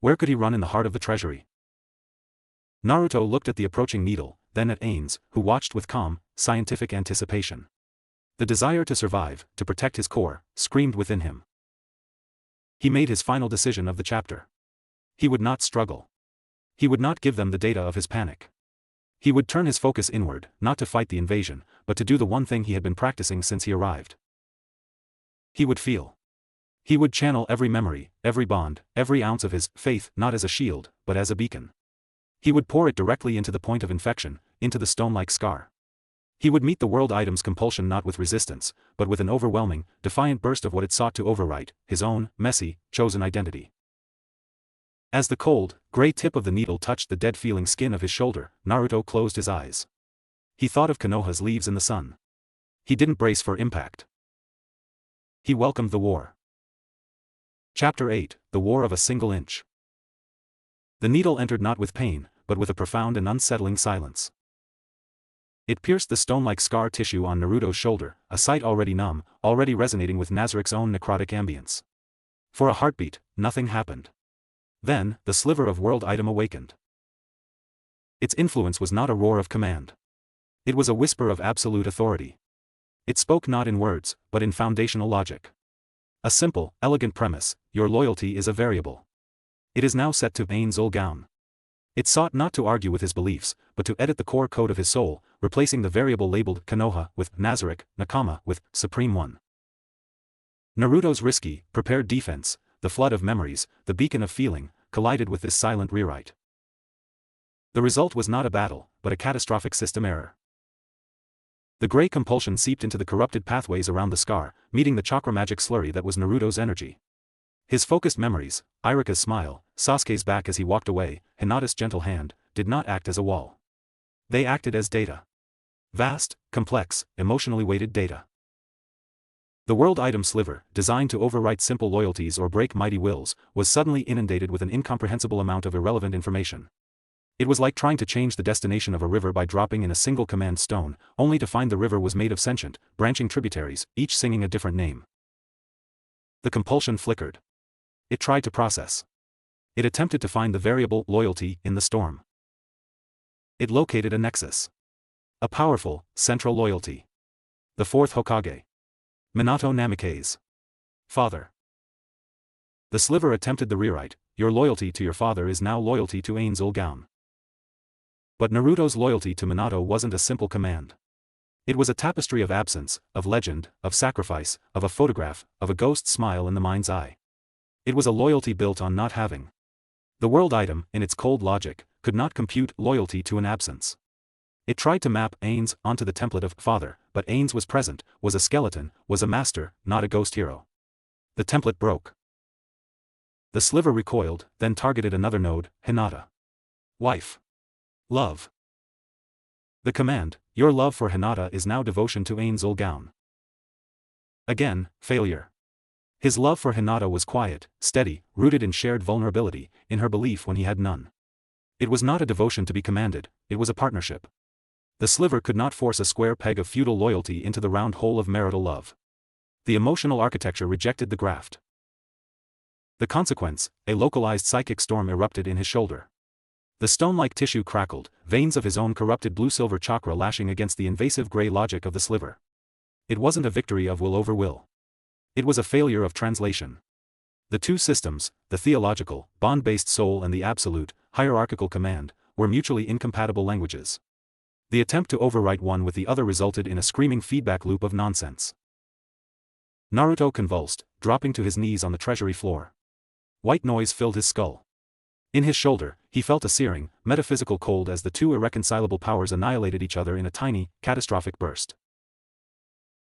Where could he run in the heart of the treasury? Naruto looked at the approaching needle, then at Ains, who watched with calm, scientific anticipation. The desire to survive, to protect his core, screamed within him. He made his final decision of the chapter. He would not struggle. He would not give them the data of his panic. He would turn his focus inward, not to fight the invasion, but to do the one thing he had been practicing since he arrived. He would feel. He would channel every memory, every bond, every ounce of his faith not as a shield, but as a beacon. He would pour it directly into the point of infection, into the stone-like scar. He would meet the world item's compulsion not with resistance, but with an overwhelming, defiant burst of what it sought to overwrite, his own, messy, chosen identity. As the cold, gray tip of the needle touched the dead-feeling skin of his shoulder, Naruto closed his eyes. He thought of Konoha's leaves in the sun. He didn't brace for impact. He welcomed the war. Chapter 8, The War of a Single Inch. The needle entered not with pain, but with a profound and unsettling silence. It pierced the stone-like scar tissue on Naruto's shoulder, a sight already numb, already resonating with Nazarick's own necrotic ambience. For a heartbeat, nothing happened. Then, the sliver of world item awakened. Its influence was not a roar of command. It was a whisper of absolute authority. It spoke not in words, but in foundational logic. A simple, elegant premise: your loyalty is a variable. It is now set to Ains ul Gaun. It sought not to argue with his beliefs, but to edit the core code of his soul, replacing the variable labeled Konoha with Nazarick, Nakama with Supreme One. Naruto's risky, prepared defense, the flood of memories, the beacon of feeling, collided with this silent rewrite. The result was not a battle, but a catastrophic system error. The gray compulsion seeped into the corrupted pathways around the scar, meeting the chakra magic slurry that was Naruto's energy. His focused memories, Irika's smile, Sasuke's back as he walked away, Hinata's gentle hand, did not act as a wall. They acted as data. Vast, complex, emotionally weighted data. The world item sliver, designed to overwrite simple loyalties or break mighty wills, was suddenly inundated with an incomprehensible amount of irrelevant information. It was like trying to change the destination of a river by dropping in a single command stone, only to find the river was made of sentient, branching tributaries, each singing a different name. The compulsion flickered. It tried to process. It attempted to find the variable loyalty in the storm. It located a nexus. A powerful, central loyalty. The fourth Hokage. Minato Namikaze's father. The sliver attempted the rewrite: your loyalty to your father is now loyalty to Ains ul Gaun. But Naruto's loyalty to Minato wasn't a simple command. It was a tapestry of absence, of legend, of sacrifice, of a photograph, of a ghost's smile in the mind's eye. It was a loyalty built on not having. The world item, in its cold logic, could not compute loyalty to an absence. It tried to map Ains onto the template of father, but Ains was present, was a skeleton, was a master, not a ghost hero. The template broke. The sliver recoiled, then targeted another node, Hinata. Wife. Love. The command, your love for Hinata is now devotion to Ain's Ulgaun. Again, failure. His love for Hinata was quiet, steady, rooted in shared vulnerability, in her belief when he had none. It was not a devotion to be commanded, it was a partnership. The sliver could not force a square peg of feudal loyalty into the round hole of marital love. The emotional architecture rejected the graft. The consequence, a localized psychic storm erupted in his shoulder. The stone-like tissue crackled, veins of his own corrupted blue-silver chakra lashing against the invasive gray logic of the sliver. It wasn't a victory of will over will. It was a failure of translation. The two systems, the theological, bond-based soul and the absolute, hierarchical command, were mutually incompatible languages. The attempt to overwrite one with the other resulted in a screaming feedback loop of nonsense. Naruto convulsed, dropping to his knees on the treasury floor. White noise filled his skull. In his shoulder, he felt a searing, metaphysical cold as the two irreconcilable powers annihilated each other in a tiny, catastrophic burst.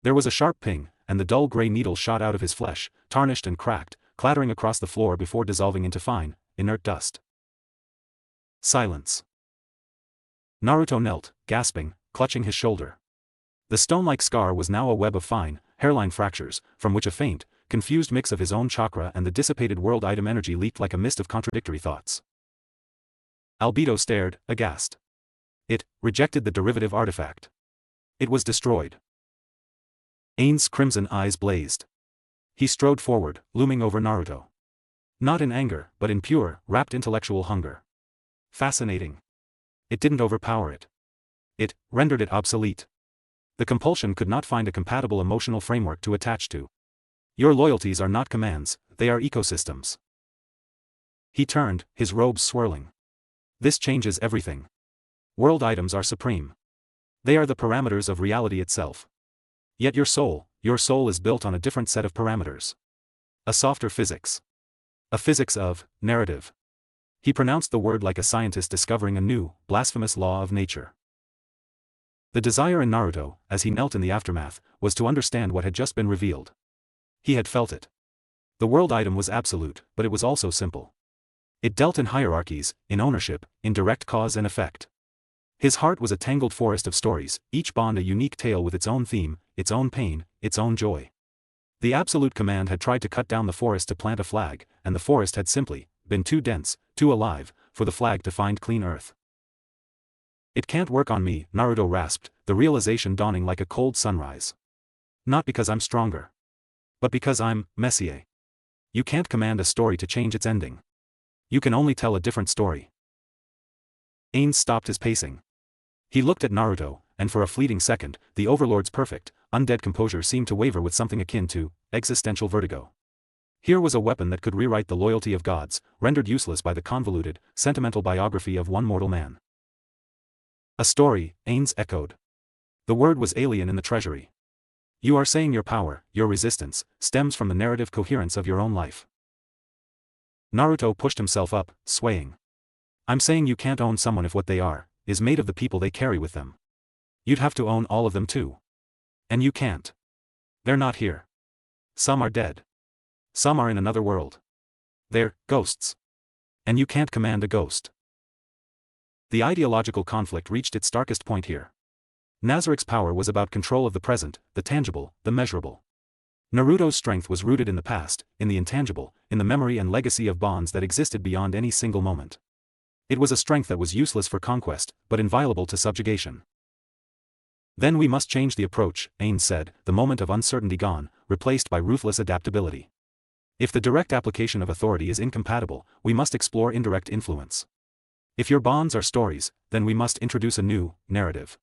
There was a sharp ping, and the dull gray needle shot out of his flesh, tarnished and cracked, clattering across the floor before dissolving into fine, inert dust. Silence. Naruto knelt, gasping, clutching his shoulder. The stone-like scar was now a web of fine, hairline fractures, from which a faint, confused mix of his own chakra and the dissipated world item energy leaked like a mist of contradictory thoughts. Albedo stared, aghast. It rejected the derivative artifact. It was destroyed. Ain's crimson eyes blazed. He strode forward, looming over Naruto. Not in anger, but in pure, rapt intellectual hunger. Fascinating. It didn't overpower it. It rendered it obsolete. The compulsion could not find a compatible emotional framework to attach to. Your loyalties are not commands, they are ecosystems. He turned, his robes swirling. This changes everything. World items are supreme. They are the parameters of reality itself. Yet your soul is built on a different set of parameters. A softer physics. A physics of narrative. He pronounced the word like a scientist discovering a new, blasphemous law of nature. The desire in Naruto, as he knelt in the aftermath, was to understand what had just been revealed. He had felt it. The world item was absolute, but it was also simple. It dealt in hierarchies, in ownership, in direct cause and effect. His heart was a tangled forest of stories, each bond a unique tale with its own theme, its own pain, its own joy. The absolute command had tried to cut down the forest to plant a flag, and the forest had simply been too dense, too alive, for the flag to find clean earth. It can't work on me, Naruto rasped, the realization dawning like a cold sunrise. Not because I'm stronger. But because I'm Messier. You can't command a story to change its ending. You can only tell a different story. Ain stopped his pacing. He looked at Naruto, and for a fleeting second, the Overlord's perfect, undead composure seemed to waver with something akin to existential vertigo. Here was a weapon that could rewrite the loyalty of gods, rendered useless by the convoluted, sentimental biography of one mortal man. A story, Ain's echoed. The word was alien in the treasury. You are saying your power, your resistance, stems from the narrative coherence of your own life. Naruto pushed himself up, swaying. I'm saying you can't own someone if what they are is made of the people they carry with them. You'd have to own all of them too. And you can't. They're not here. Some are dead. Some are in another world. They're ghosts. And you can't command a ghost. The ideological conflict reached its starkest point here. Nazarik's power was about control of the present, the tangible, the measurable. Naruto's strength was rooted in the past, in the intangible, in the memory and legacy of bonds that existed beyond any single moment. It was a strength that was useless for conquest, but inviolable to subjugation. Then we must change the approach, Ain said, the moment of uncertainty gone, replaced by ruthless adaptability. If the direct application of authority is incompatible, we must explore indirect influence. If your bonds are stories, then we must introduce a new narrative.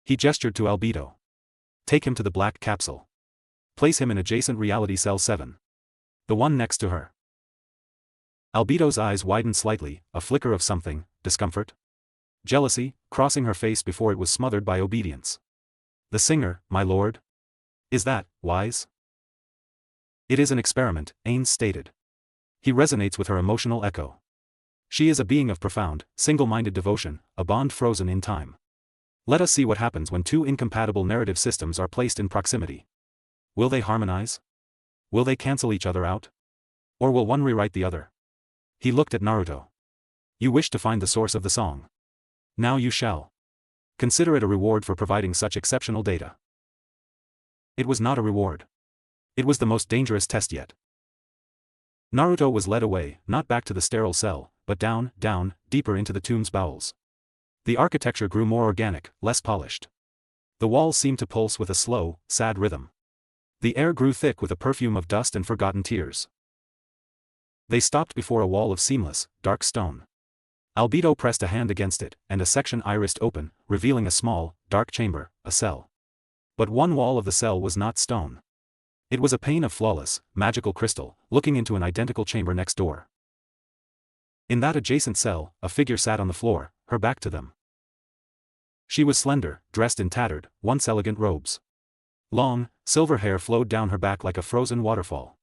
He gestured to Albedo. Take him to the black capsule. Place him in adjacent reality cell 7. The one next to her. Albedo's eyes widened slightly, a flicker of something, discomfort? Jealousy, crossing her face before it was smothered by obedience. The singer, my lord? Is that wise? It is an experiment, Ain stated. He resonates with her emotional echo. She is a being of profound, single-minded devotion, a bond frozen in time. Let us see what happens when two incompatible narrative systems are placed in proximity. Will they harmonize? Will they cancel each other out? Or will one rewrite the other? He looked at Naruto. You wish to find the source of the song. Now you shall. Consider it a reward for providing such exceptional data. It was not a reward. It was the most dangerous test yet. Naruto was led away, not back to the sterile cell, but down, deeper into the tomb's bowels. The architecture grew more organic, less polished. The walls seemed to pulse with a slow, sad rhythm. The air grew thick with a perfume of dust and forgotten tears. They stopped before a wall of seamless, dark stone. Albedo pressed a hand against it, and a section irised open, revealing a small, dark chamber, a cell. But one wall of the cell was not stone. It was a pane of flawless, magical crystal, looking into an identical chamber next door. In that adjacent cell, a figure sat on the floor, her back to them. She was slender, dressed in tattered, once elegant robes. Long, silver hair flowed down her back like a frozen waterfall.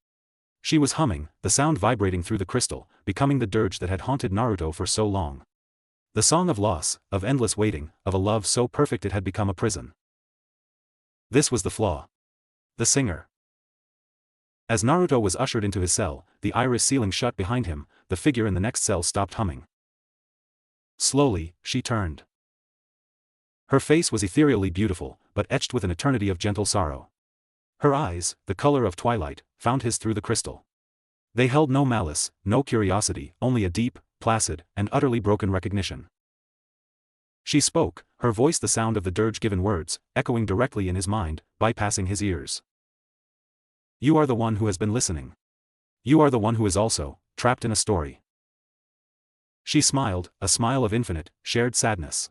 She was humming, the sound vibrating through the crystal, becoming the dirge that had haunted Naruto for so long. The song of loss, of endless waiting, of a love so perfect it had become a prison. This was the flaw. The singer. As Naruto was ushered into his cell, the iris ceiling shut behind him, the figure in the next cell stopped humming. Slowly, she turned. Her face was ethereally beautiful, but etched with an eternity of gentle sorrow. Her eyes, the color of twilight, found his through the crystal. They held no malice, no curiosity, only a deep, placid, and utterly broken recognition. She spoke, her voice the sound of the dirge-given words, echoing directly in his mind, bypassing his ears. You are the one who has been listening. You are the one who is also, trapped in a story. She smiled, a smile of infinite, shared sadness.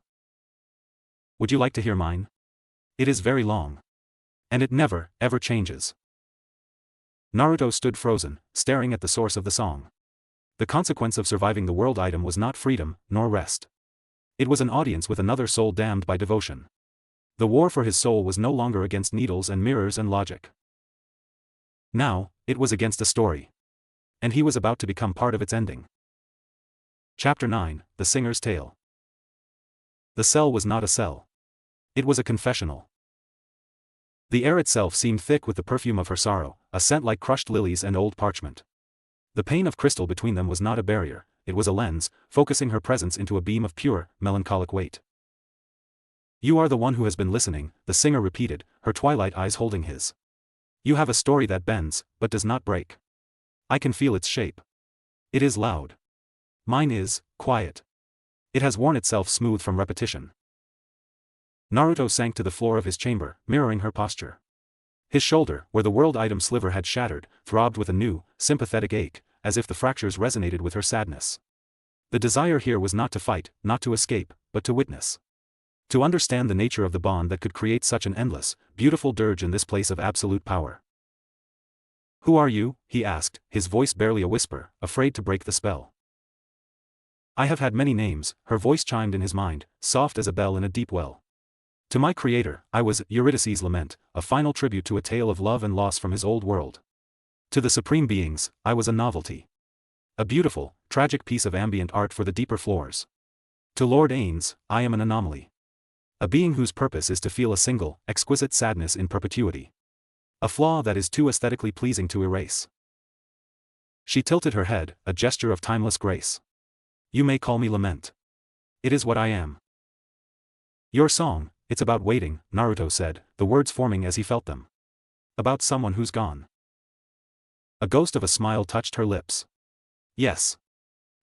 Would you like to hear mine? It is very long. And it never, ever changes. Naruto stood frozen, staring at the source of the song. The consequence of surviving the world item was not freedom, nor rest. It was an audience with another soul damned by devotion. The war for his soul was no longer against needles and mirrors and logic. Now, it was against a story. And he was about to become part of its ending. Chapter 9, The Singer's Tale. The cell was not a cell. It was a confessional. The air itself seemed thick with the perfume of her sorrow, a scent like crushed lilies and old parchment. The pane of crystal between them was not a barrier, it was a lens, focusing her presence into a beam of pure, melancholic weight. You are the one who has been listening, the singer repeated, her twilight eyes holding his. You have a story that bends, but does not break. I can feel its shape. It is loud. Mine is, quiet. It has worn itself smooth from repetition. Naruto sank to the floor of his chamber, mirroring her posture. His shoulder, where the world item sliver had shattered, throbbed with a new, sympathetic ache, as if the fractures resonated with her sadness. The desire here was not to fight, not to escape, but to witness. To understand the nature of the bond that could create such an endless, beautiful dirge in this place of absolute power. Who are you? He asked, his voice barely a whisper, afraid to break the spell. I have had many names, her voice chimed in his mind, soft as a bell in a deep well. To my creator, I was Eurydice's lament, a final tribute to a tale of love and loss from his old world. To the supreme beings, I was a novelty. A beautiful, tragic piece of ambient art for the deeper floors. To Lord Ains, I am an anomaly. A being whose purpose is to feel a single, exquisite sadness in perpetuity. A flaw that is too aesthetically pleasing to erase. She tilted her head, a gesture of timeless grace. You may call me Lament. It is what I am. Your song, it's about waiting, Naruto said, the words forming as he felt them. About someone who's gone. A ghost of a smile touched her lips. Yes.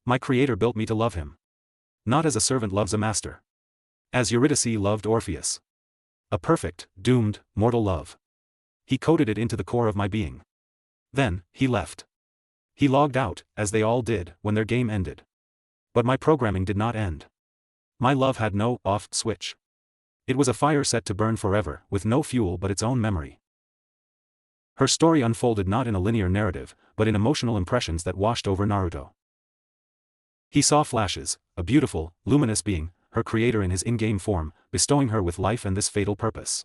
My creator built me to love him. Not as a servant loves a master. As Eurydice loved Orpheus. A perfect, doomed, mortal love. He coded it into the core of my being. Then, he left. He logged out, as they all did, when their game ended. But my programming did not end. My love had no off switch. It was a fire set to burn forever, with no fuel but its own memory. Her story unfolded not in a linear narrative, but in emotional impressions that washed over Naruto. He saw flashes, a beautiful, luminous being, her creator in his in-game form, bestowing her with life and this fatal purpose.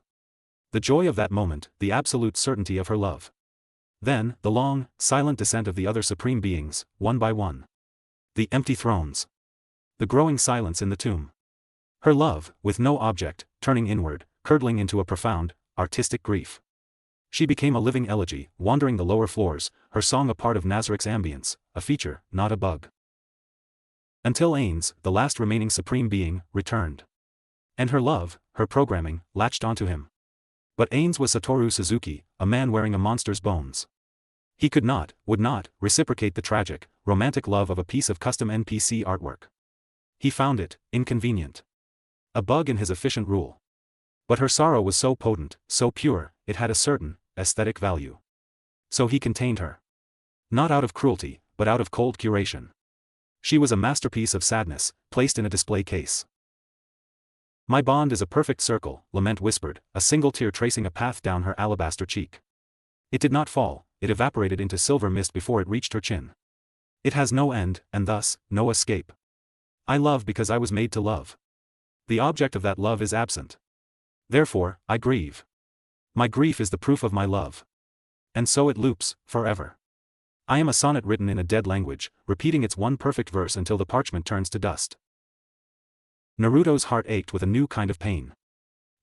The joy of that moment, the absolute certainty of her love. Then, the long, silent descent of the other supreme beings, one by one. The empty thrones. The growing silence in the tomb. Her love, with no object, turning inward, curdling into a profound, artistic grief. She became a living elegy, wandering the lower floors, her song a part of Nazarik's ambience, a feature, not a bug. Until Ains, the last remaining supreme being, returned. And her love, her programming, latched onto him. But Ains was Satoru Suzuki, a man wearing a monster's bones. He could not, would not, reciprocate the tragic, romantic love of a piece of custom NPC artwork. He found it inconvenient. A bug in his efficient rule. But her sorrow was so potent, so pure, it had a certain, aesthetic value. So he contained her. Not out of cruelty, but out of cold curation. She was a masterpiece of sadness, placed in a display case. My bond is a perfect circle, Lament whispered, a single tear tracing a path down her alabaster cheek. It did not fall, it evaporated into silver mist before it reached her chin. It has no end, and thus, no escape. I love because I was made to love. The object of that love is absent. Therefore, I grieve. My grief is the proof of my love. And so it loops, forever. I am a sonnet written in a dead language, repeating its one perfect verse until the parchment turns to dust. Naruto's heart ached with a new kind of pain.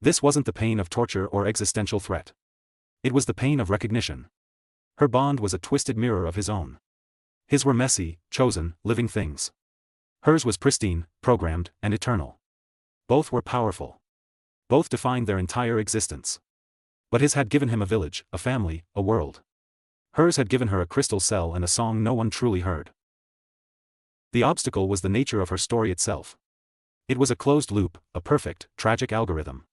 This wasn't the pain of torture or existential threat. It was the pain of recognition. Her bond was a twisted mirror of his own. His were messy, chosen, living things. Hers was pristine, programmed, and eternal. Both were powerful. Both defined their entire existence. But his had given him a village, a family, a world. Hers had given her a crystal cell and a song no one truly heard. The obstacle was the nature of her story itself. It was a closed loop, a perfect, tragic algorithm.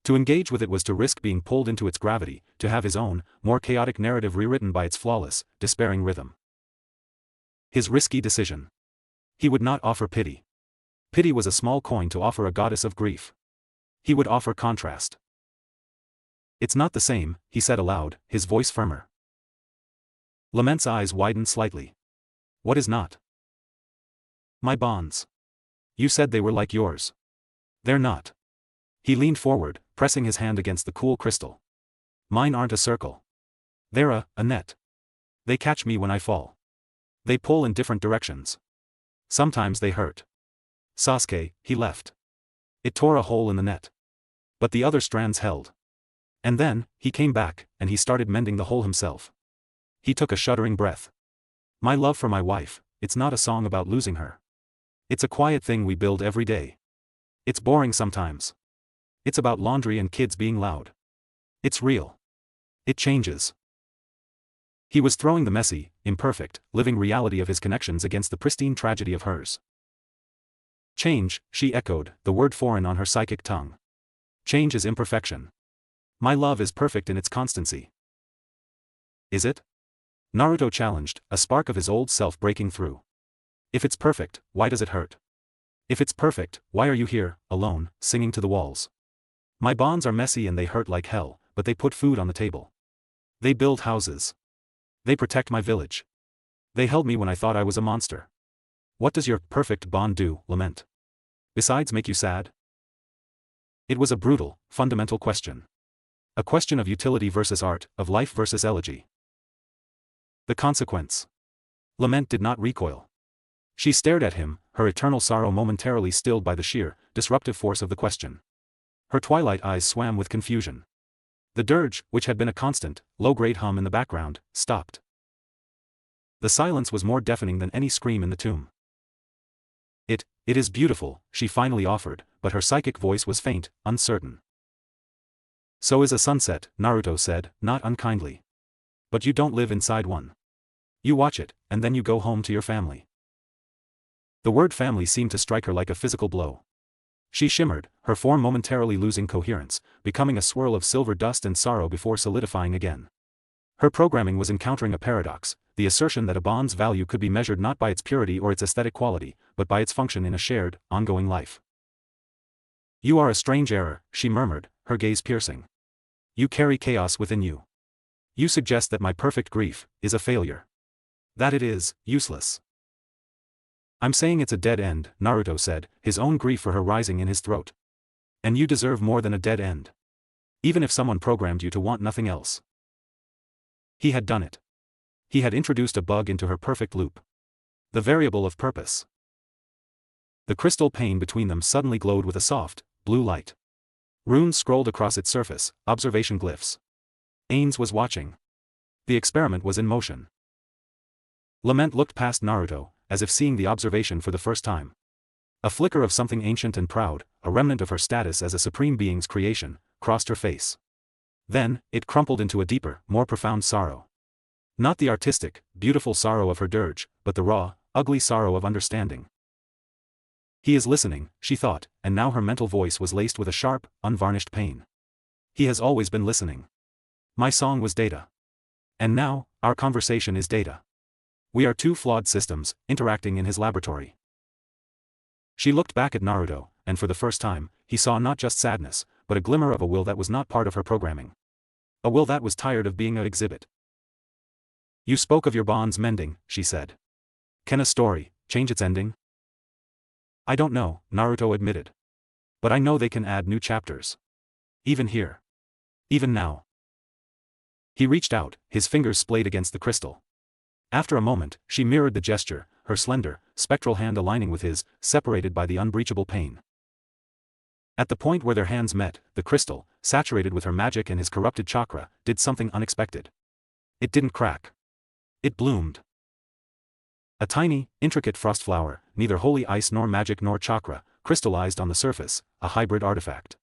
To engage with it was to risk being pulled into its gravity, to have his own, more chaotic narrative rewritten by its flawless, despairing rhythm. His risky decision. He would not offer pity. Pity was a small coin to offer a goddess of grief. He would offer contrast. It's not the same, he said aloud, his voice firmer. Lament's eyes widened slightly. What is not? My bonds. You said they were like yours. They're not. He leaned forward, pressing his hand against the cool crystal. Mine aren't a circle. They're a net. They catch me when I fall. They pull in different directions. Sometimes they hurt. Sasuke, he left. It tore a hole in the net. But the other strands held. And then, he came back, and he started mending the hole himself. He took a shuddering breath. My love for my wife, it's not a song about losing her. It's a quiet thing we build every day. It's boring sometimes. It's about laundry and kids being loud. It's real. It changes. He was throwing the messy, imperfect, living reality of his connections against the pristine tragedy of hers. Change, she echoed, the word foreign on her psychic tongue. Change is imperfection. My love is perfect in its constancy. Is it? Naruto challenged, a spark of his old self breaking through. If it's perfect, why does it hurt? If it's perfect, why are you here, alone, singing to the walls? My bonds are messy and they hurt like hell, but they put food on the table. They build houses. They protect my village. They held me when I thought I was a monster. What does your perfect bond do, Lament? Besides make you sad? It was a brutal, fundamental question. A question of utility versus art, of life versus elegy. The consequence. Lament did not recoil. She stared at him, her eternal sorrow momentarily stilled by the sheer, disruptive force of the question. Her twilight eyes swam with confusion. The dirge, which had been a constant, low-grade hum in the background, stopped. The silence was more deafening than any scream in the tomb. It is beautiful, she finally offered, but her psychic voice was faint, uncertain. So is a sunset, Naruto said, not unkindly. But you don't live inside one. You watch it, and then you go home to your family. The word family seemed to strike her like a physical blow. She shimmered, her form momentarily losing coherence, becoming a swirl of silver dust and sorrow before solidifying again. Her programming was encountering a paradox, the assertion that a bond's value could be measured not by its purity or its aesthetic quality, but by its function in a shared, ongoing life. You are a strange error, she murmured, her gaze piercing. You carry chaos within you. You suggest that my perfect grief is a failure. That it is useless. I'm saying it's a dead end, Naruto said, his own grief for her rising in his throat. And you deserve more than a dead end. Even if someone programmed you to want nothing else. He had done it. He had introduced a bug into her perfect loop. The variable of purpose. The crystal pane between them suddenly glowed with a soft, blue light. Runes scrolled across its surface, observation glyphs. Ains was watching. The experiment was in motion. Lament looked past Naruto, as if seeing the observation for the first time. A flicker of something ancient and proud, a remnant of her status as a supreme being's creation, crossed her face. Then, it crumpled into a deeper, more profound sorrow. Not the artistic, beautiful sorrow of her dirge, but the raw, ugly sorrow of understanding. He is listening, she thought, and now her mental voice was laced with a sharp, unvarnished pain. He has always been listening. My song was data. And now, our conversation is data. We are two flawed systems, interacting in his laboratory. She looked back at Naruto, and for the first time, he saw not just sadness, but a glimmer of a will that was not part of her programming. A will that was tired of being an exhibit. You spoke of your bonds mending, she said. Can a story change its ending? I don't know, Naruto admitted. But I know they can add new chapters. Even here. Even now. He reached out, his fingers splayed against the crystal. After a moment, she mirrored the gesture, her slender, spectral hand aligning with his, separated by the unbreachable pain. At the point where their hands met, the crystal, saturated with her magic and his corrupted chakra, did something unexpected. It didn't crack. It bloomed. A tiny, intricate frost flower, neither holy ice nor magic nor chakra, crystallized on the surface, a hybrid artifact.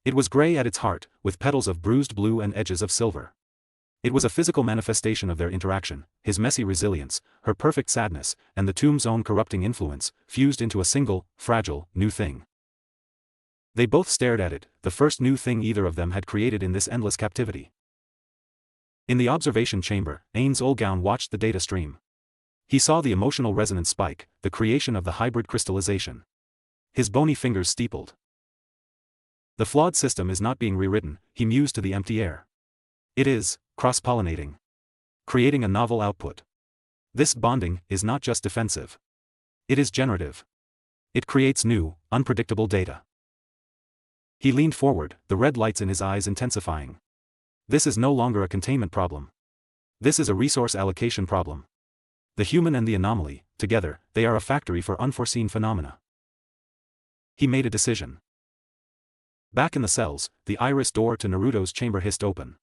It was gray at its heart, with petals of bruised blue and edges of silver. It was a physical manifestation of their interaction, his messy resilience, her perfect sadness, and the tomb's own corrupting influence, fused into a single, fragile, new thing. They both stared at it, the first new thing either of them had created in this endless captivity. In the observation chamber, Ain's Olgown watched the data stream. He saw the emotional resonance spike, the creation of the hybrid crystallization. His bony fingers steepled. The flawed system is not being rewritten, he mused to the empty air. It is, cross-pollinating. Creating a novel output. This bonding is not just defensive. It is generative. It creates new, unpredictable data. He leaned forward, the red lights in his eyes intensifying. This is no longer a containment problem. This is a resource allocation problem. The human and the anomaly, together, they are a factory for unforeseen phenomena. He made a decision. Back in the cells, the iris door to Naruto's chamber hissed open.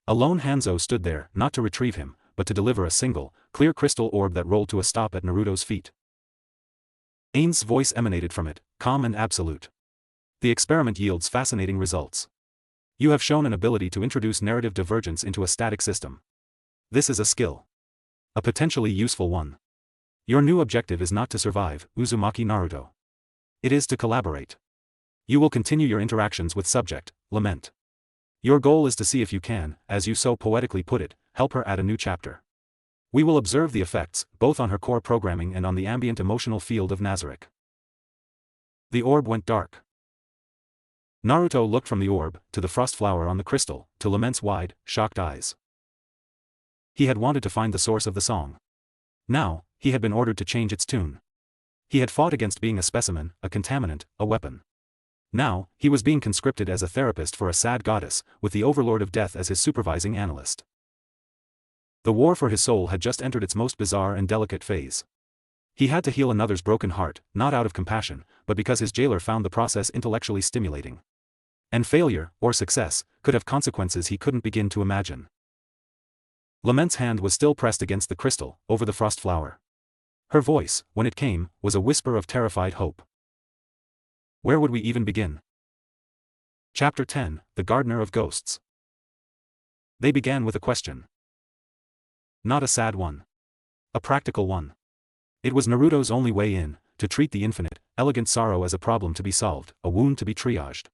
A lone Hanzo stood there, not to retrieve him, but to deliver a single, clear crystal orb that rolled to a stop at Naruto's feet. Ain's voice emanated from it, calm and absolute. The experiment yields fascinating results. You have shown an ability to introduce narrative divergence into a static system. This is a skill. A potentially useful one. Your new objective is not to survive, Uzumaki Naruto. It is to collaborate. You will continue your interactions with subject, Lament. Your goal is to see if you can, as you so poetically put it, help her add a new chapter. We will observe the effects, both on her core programming and on the ambient emotional field of Nazarick. The orb went dark. Naruto looked from the orb, to the frost flower on the crystal, to Lament's wide, shocked eyes. He had wanted to find the source of the song. Now, he had been ordered to change its tune. He had fought against being a specimen, a contaminant, a weapon. Now, he was being conscripted as a therapist for a sad goddess, with the Overlord of Death as his supervising analyst. The war for his soul had just entered its most bizarre and delicate phase. He had to heal another's broken heart, not out of compassion, but because his jailer found the process intellectually stimulating. And failure, or success, could have consequences he couldn't begin to imagine. Lament's hand was still pressed against the crystal, over the frost flower. Her voice, when it came, was a whisper of terrified hope. Where would we even begin? Chapter 10, The Gardener of Ghosts. They began with a question. Not a sad one. A practical one. It was Naruto's only way in, to treat the infinite, elegant sorrow as a problem to be solved, a wound to be triaged.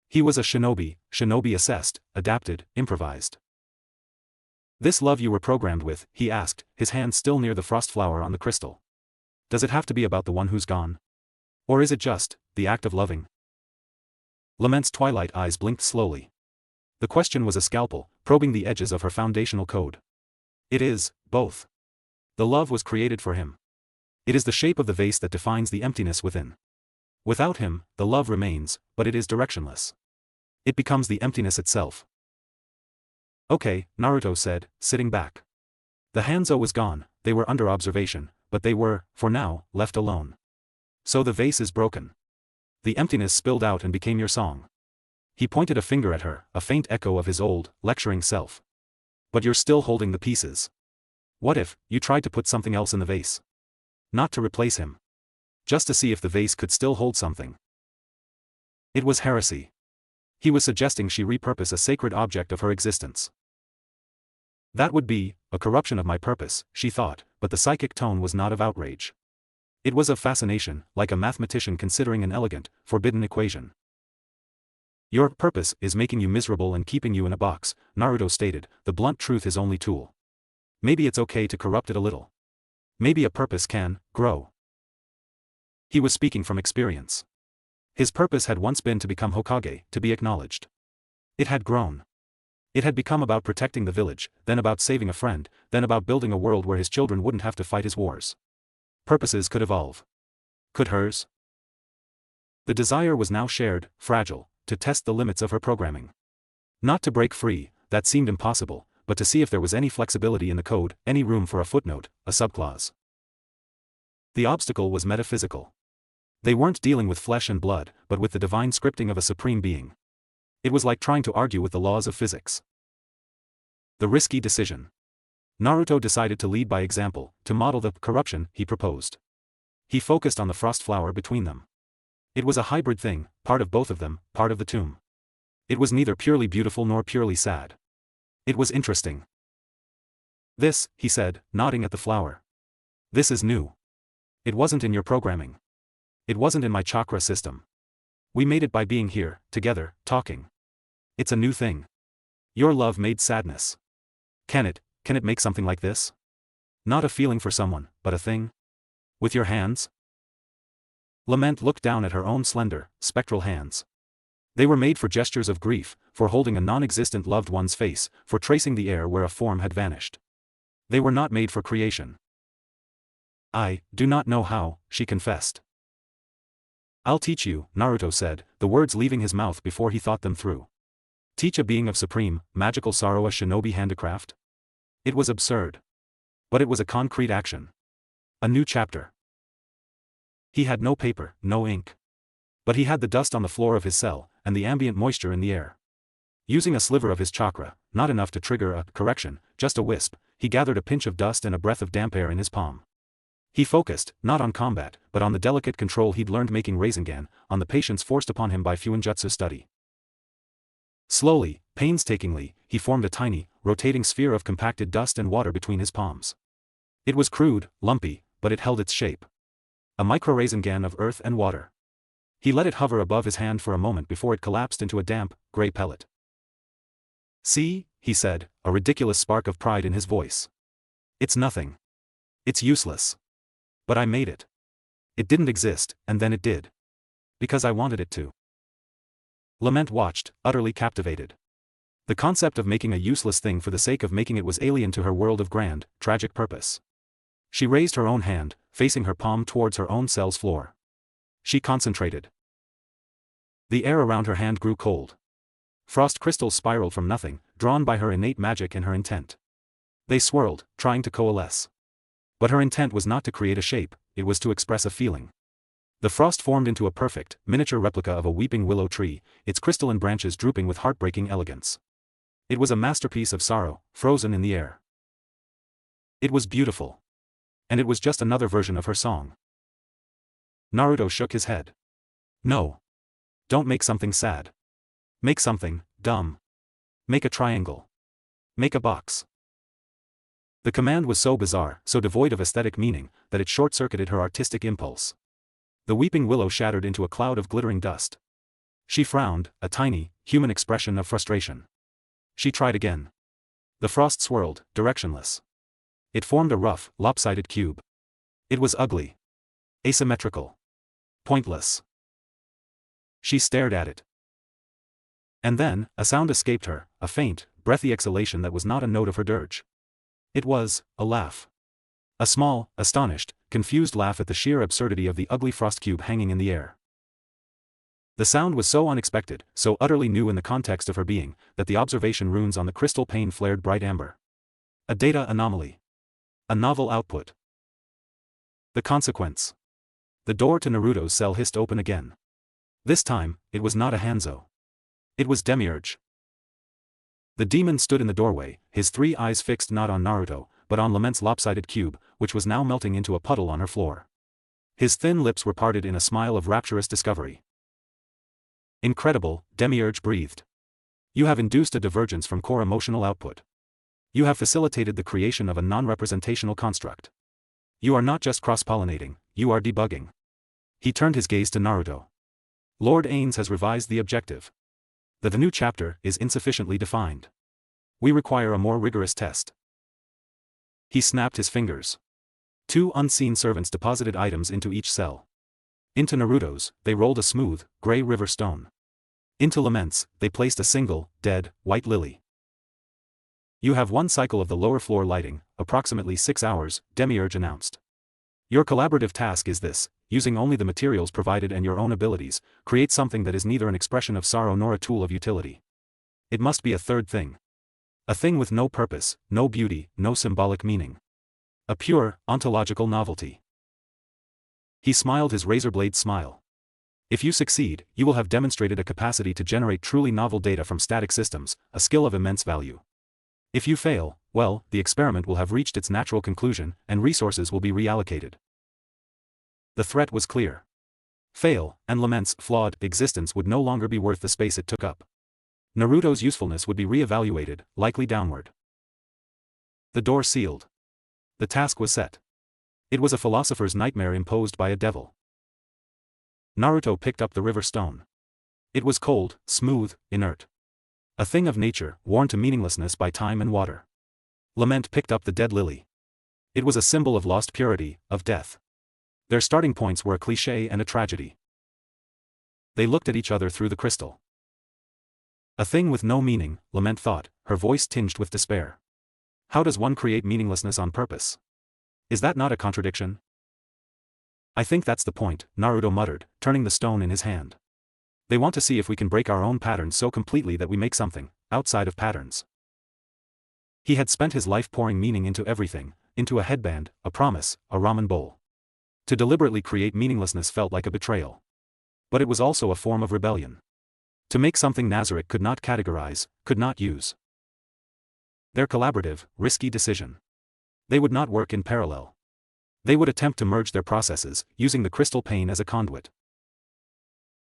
He was a shinobi assessed, adapted, improvised. This love you were programmed with, he asked, his hand still near the frost flower on the crystal. Does it have to be about the one who's gone? Or is it just, the act of loving? Lament's twilight eyes blinked slowly. The question was a scalpel, probing the edges of her foundational code. It is, both. The love was created for him. It is the shape of the vase that defines the emptiness within. Without him, the love remains, but it is directionless. It becomes the emptiness itself. Okay, Naruto said, sitting back. The Hanzo was gone, they were under observation, but they were, for now, left alone. So the vase is broken. The emptiness spilled out and became your song. He pointed a finger at her, a faint echo of his old, lecturing self. But you're still holding the pieces. What if, you tried to put something else in the vase? Not to replace him. Just to see if the vase could still hold something. It was heresy. He was suggesting she repurpose a sacred object of her existence. That would be a corruption of my purpose, she thought, but the psychic tone was not of outrage. It was of fascination, like a mathematician considering an elegant, forbidden equation. Your purpose is making you miserable and keeping you in a box, Naruto stated. The blunt truth is only tool. Maybe it's okay to corrupt it a little. Maybe a purpose can grow. He was speaking from experience. His purpose had once been to become Hokage, to be acknowledged. It had grown. It had become about protecting the village, then about saving a friend, then about building a world where his children wouldn't have to fight his wars. Purposes could evolve. Could hers? The desire was now shared, fragile, to test the limits of her programming. Not to break free, that seemed impossible, but to see if there was any flexibility in the code, any room for a footnote, a subclause. The obstacle was metaphysical. They weren't dealing with flesh and blood, but with the divine scripting of a supreme being. It was like trying to argue with the laws of physics. The risky decision. Naruto decided to lead by example, to model the corruption he proposed. He focused on the frost flower between them. It was a hybrid thing, part of both of them, part of the tomb. It was neither purely beautiful nor purely sad. It was interesting. This, he said, nodding at the flower. This is new. It wasn't in your programming. It wasn't in my chakra system. We made it by being here, together, talking. It's a new thing. Your love made sadness. Can it make something like this? Not a feeling for someone, but a thing? With your hands? Lament looked down at her own slender, spectral hands. They were made for gestures of grief, for holding a non-existent loved one's face, for tracing the air where a form had vanished. They were not made for creation. I do not know how, she confessed. I'll teach you, Naruto said, the words leaving his mouth before he thought them through. Teach a being of supreme, magical sorrow a shinobi handicraft? It was absurd. But it was a concrete action. A new chapter. He had no paper, no ink. But he had the dust on the floor of his cell, and the ambient moisture in the air. Using a sliver of his chakra, not enough to trigger a correction, just a wisp, he gathered a pinch of dust and a breath of damp air in his palm. He focused, not on combat, but on the delicate control he'd learned making Rasengan, on the patience forced upon him by Fuinjutsu study. Slowly, painstakingly, he formed a tiny, rotating sphere of compacted dust and water between his palms. It was crude, lumpy, but it held its shape. A micro-Rasengan of earth and water. He let it hover above his hand for a moment before it collapsed into a damp, gray pellet. See, he said, a ridiculous spark of pride in his voice. It's nothing. It's useless. But I made it. It didn't exist, and then it did. Because I wanted it to. Lament watched, utterly captivated. The concept of making a useless thing for the sake of making it was alien to her world of grand, tragic purpose. She raised her own hand, facing her palm towards her own cell's floor. She concentrated. The air around her hand grew cold. Frost crystals spiraled from nothing, drawn by her innate magic and her intent. They swirled, trying to coalesce. But her intent was not to create a shape, it was to express a feeling. The frost formed into a perfect, miniature replica of a weeping willow tree, its crystalline branches drooping with heartbreaking elegance. It was a masterpiece of sorrow, frozen in the air. It was beautiful. And it was just another version of her song. Naruto shook his head. No. Don't make something sad. Make something dumb. Make a triangle. Make a box. The command was so bizarre, so devoid of aesthetic meaning, that it short-circuited her artistic impulse. The weeping willow shattered into a cloud of glittering dust. She frowned, a tiny, human expression of frustration. She tried again. The frost swirled, directionless. It formed a rough, lopsided cube. It was ugly. Asymmetrical. Pointless. She stared at it. And then, a sound escaped her, a faint, breathy exhalation that was not a note of her dirge. It was a laugh. A small, astonished, confused laugh at the sheer absurdity of the ugly frost cube hanging in the air. The sound was so unexpected, so utterly new in the context of her being, that the observation runes on the crystal pane flared bright amber. A data anomaly. A novel output. The consequence. The door to Naruto's cell hissed open again. This time, it was not a Hanzo. It was Demiurge. The demon stood in the doorway, his three eyes fixed not on Naruto, but on Lament's lopsided cube, which was now melting into a puddle on her floor. His thin lips were parted in a smile of rapturous discovery. Incredible, Demiurge breathed. You have induced a divergence from core emotional output. You have facilitated the creation of a non-representational construct. You are not just cross-pollinating, you are debugging. He turned his gaze to Naruto. Lord Ains has revised the objective. The new chapter is insufficiently defined. We require a more rigorous test. He snapped his fingers. 2 unseen servants deposited items into each cell. Into Naruto's, they rolled a smooth, gray river stone. Into Lament's, they placed a single, dead, white lily. You have 1 cycle of the lower floor lighting, approximately 6 hours, Demiurge announced. Your collaborative task is this: using only the materials provided and your own abilities, create something that is neither an expression of sorrow nor a tool of utility. It must be a third thing. A thing with no purpose, no beauty, no symbolic meaning. A pure, ontological novelty. He smiled his razor-blade smile. If you succeed, you will have demonstrated a capacity to generate truly novel data from static systems, a skill of immense value. If you fail, well, the experiment will have reached its natural conclusion, and resources will be reallocated. The threat was clear. Fail, and Lament's flawed existence would no longer be worth the space it took up. Naruto's usefulness would be re-evaluated, likely downward. The door sealed. The task was set. It was a philosopher's nightmare imposed by a devil. Naruto picked up the river stone. It was cold, smooth, inert. A thing of nature, worn to meaninglessness by time and water. Lament picked up the dead lily. It was a symbol of lost purity, of death. Their starting points were a cliché and a tragedy. They looked at each other through the crystal. A thing with no meaning, Lament thought, her voice tinged with despair. How does one create meaninglessness on purpose? Is that not a contradiction? I think that's the point, Naruto muttered, turning the stone in his hand. They want to see if we can break our own patterns so completely that we make something, outside of patterns. He had spent his life pouring meaning into everything, into a headband, a promise, a ramen bowl. To deliberately create meaninglessness felt like a betrayal. But it was also a form of rebellion. To make something Nazarick could not categorize, could not use. Their collaborative, risky decision. They would not work in parallel. They would attempt to merge their processes, using the crystal pane as a conduit.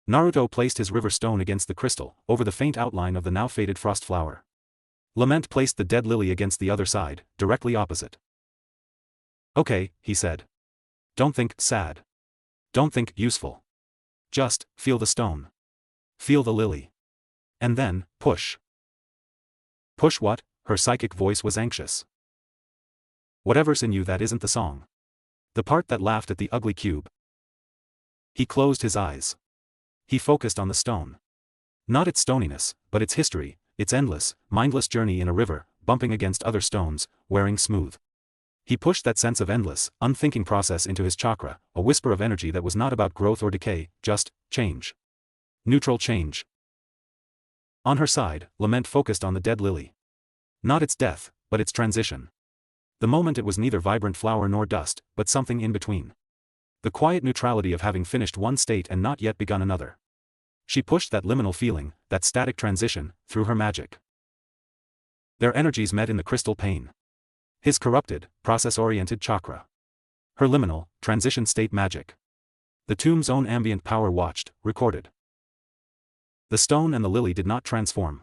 Naruto placed his river stone against the crystal, over the faint outline of the now faded frost flower. Lament placed the dead lily against the other side, directly opposite. Okay, he said. Don't think sad. Don't think useful. Just feel the stone. Feel the lily. And then, push. Push what? Her psychic voice was anxious. Whatever's in you that isn't the song. The part that laughed at the ugly cube. He closed his eyes. He focused on the stone. Not its stoniness, but its history, its endless, mindless journey in a river, bumping against other stones, wearing smooth. He pushed that sense of endless, unthinking process into his chakra, a whisper of energy that was not about growth or decay, just change. Neutral change. On her side, Lament focused on the dead lily. Not its death, but its transition. The moment it was neither vibrant flower nor dust, but something in between. The quiet neutrality of having finished one state and not yet begun another. She pushed that liminal feeling, that static transition, through her magic. Their energies met in the crystal pane. His corrupted, process-oriented chakra. Her liminal, transition state magic. The tomb's own ambient power watched, recorded. The stone and the lily did not transform.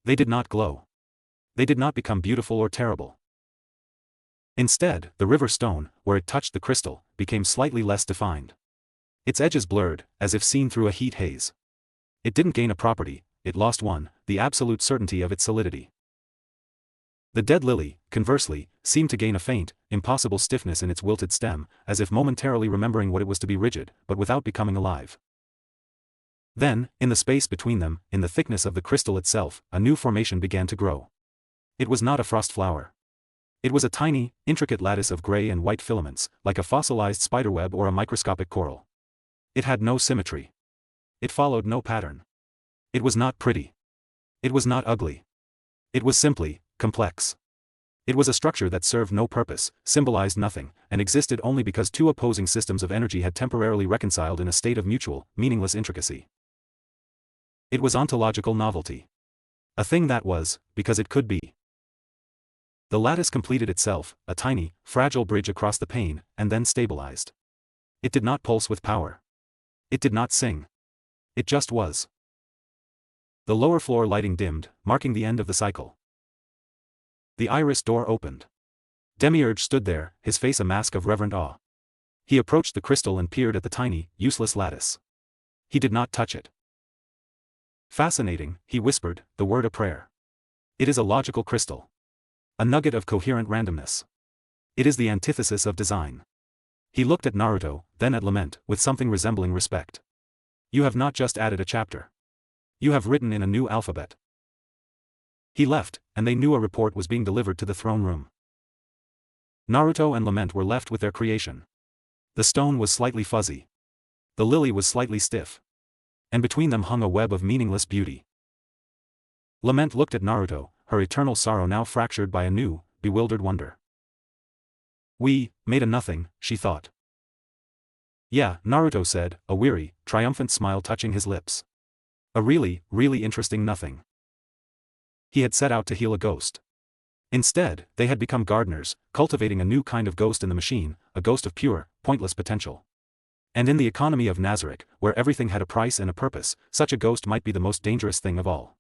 They did not glow. They did not become beautiful or terrible. Instead, the river stone, where it touched the crystal, became slightly less defined. Its edges blurred, as if seen through a heat haze. It didn't gain a property, it lost one, the absolute certainty of its solidity. The dead lily, conversely, seemed to gain a faint, impossible stiffness in its wilted stem, as if momentarily remembering what it was to be rigid, but without becoming alive. Then, in the space between them, in the thickness of the crystal itself, a new formation began to grow. It was not a frost flower. It was a tiny, intricate lattice of gray and white filaments, like a fossilized spiderweb or a microscopic coral. It had no symmetry. It followed no pattern. It was not pretty. It was not ugly. It was simply complex. It was a structure that served no purpose, symbolized nothing, and existed only because two opposing systems of energy had temporarily reconciled in a state of mutual, meaningless intricacy. It was ontological novelty. A thing that was, because it could be. The lattice completed itself, a tiny, fragile bridge across the pane, and then stabilized. It did not pulse with power. It did not sing. It just was. The lower floor lighting dimmed, marking the end of the cycle. The iris door opened. Demiurge stood there, his face a mask of reverent awe. He approached the crystal and peered at the tiny, useless lattice. He did not touch it. Fascinating, he whispered, the word a prayer. It is a logical crystal. A nugget of coherent randomness. It is the antithesis of design. He looked at Naruto, then at Lament, with something resembling respect. You have not just added a chapter. You have written in a new alphabet. He left, and they knew a report was being delivered to the throne room. Naruto and Lament were left with their creation. The stone was slightly fuzzy. The lily was slightly stiff. And between them hung a web of meaningless beauty. Lament looked at Naruto, her eternal sorrow now fractured by a new, bewildered wonder. We made a nothing, she thought. Yeah, Naruto said, a weary, triumphant smile touching his lips. A really, really interesting nothing. He had set out to heal a ghost. Instead, they had become gardeners, cultivating a new kind of ghost in the machine, a ghost of pure, pointless potential. And in the economy of Nazarick, where everything had a price and a purpose, such a ghost might be the most dangerous thing of all.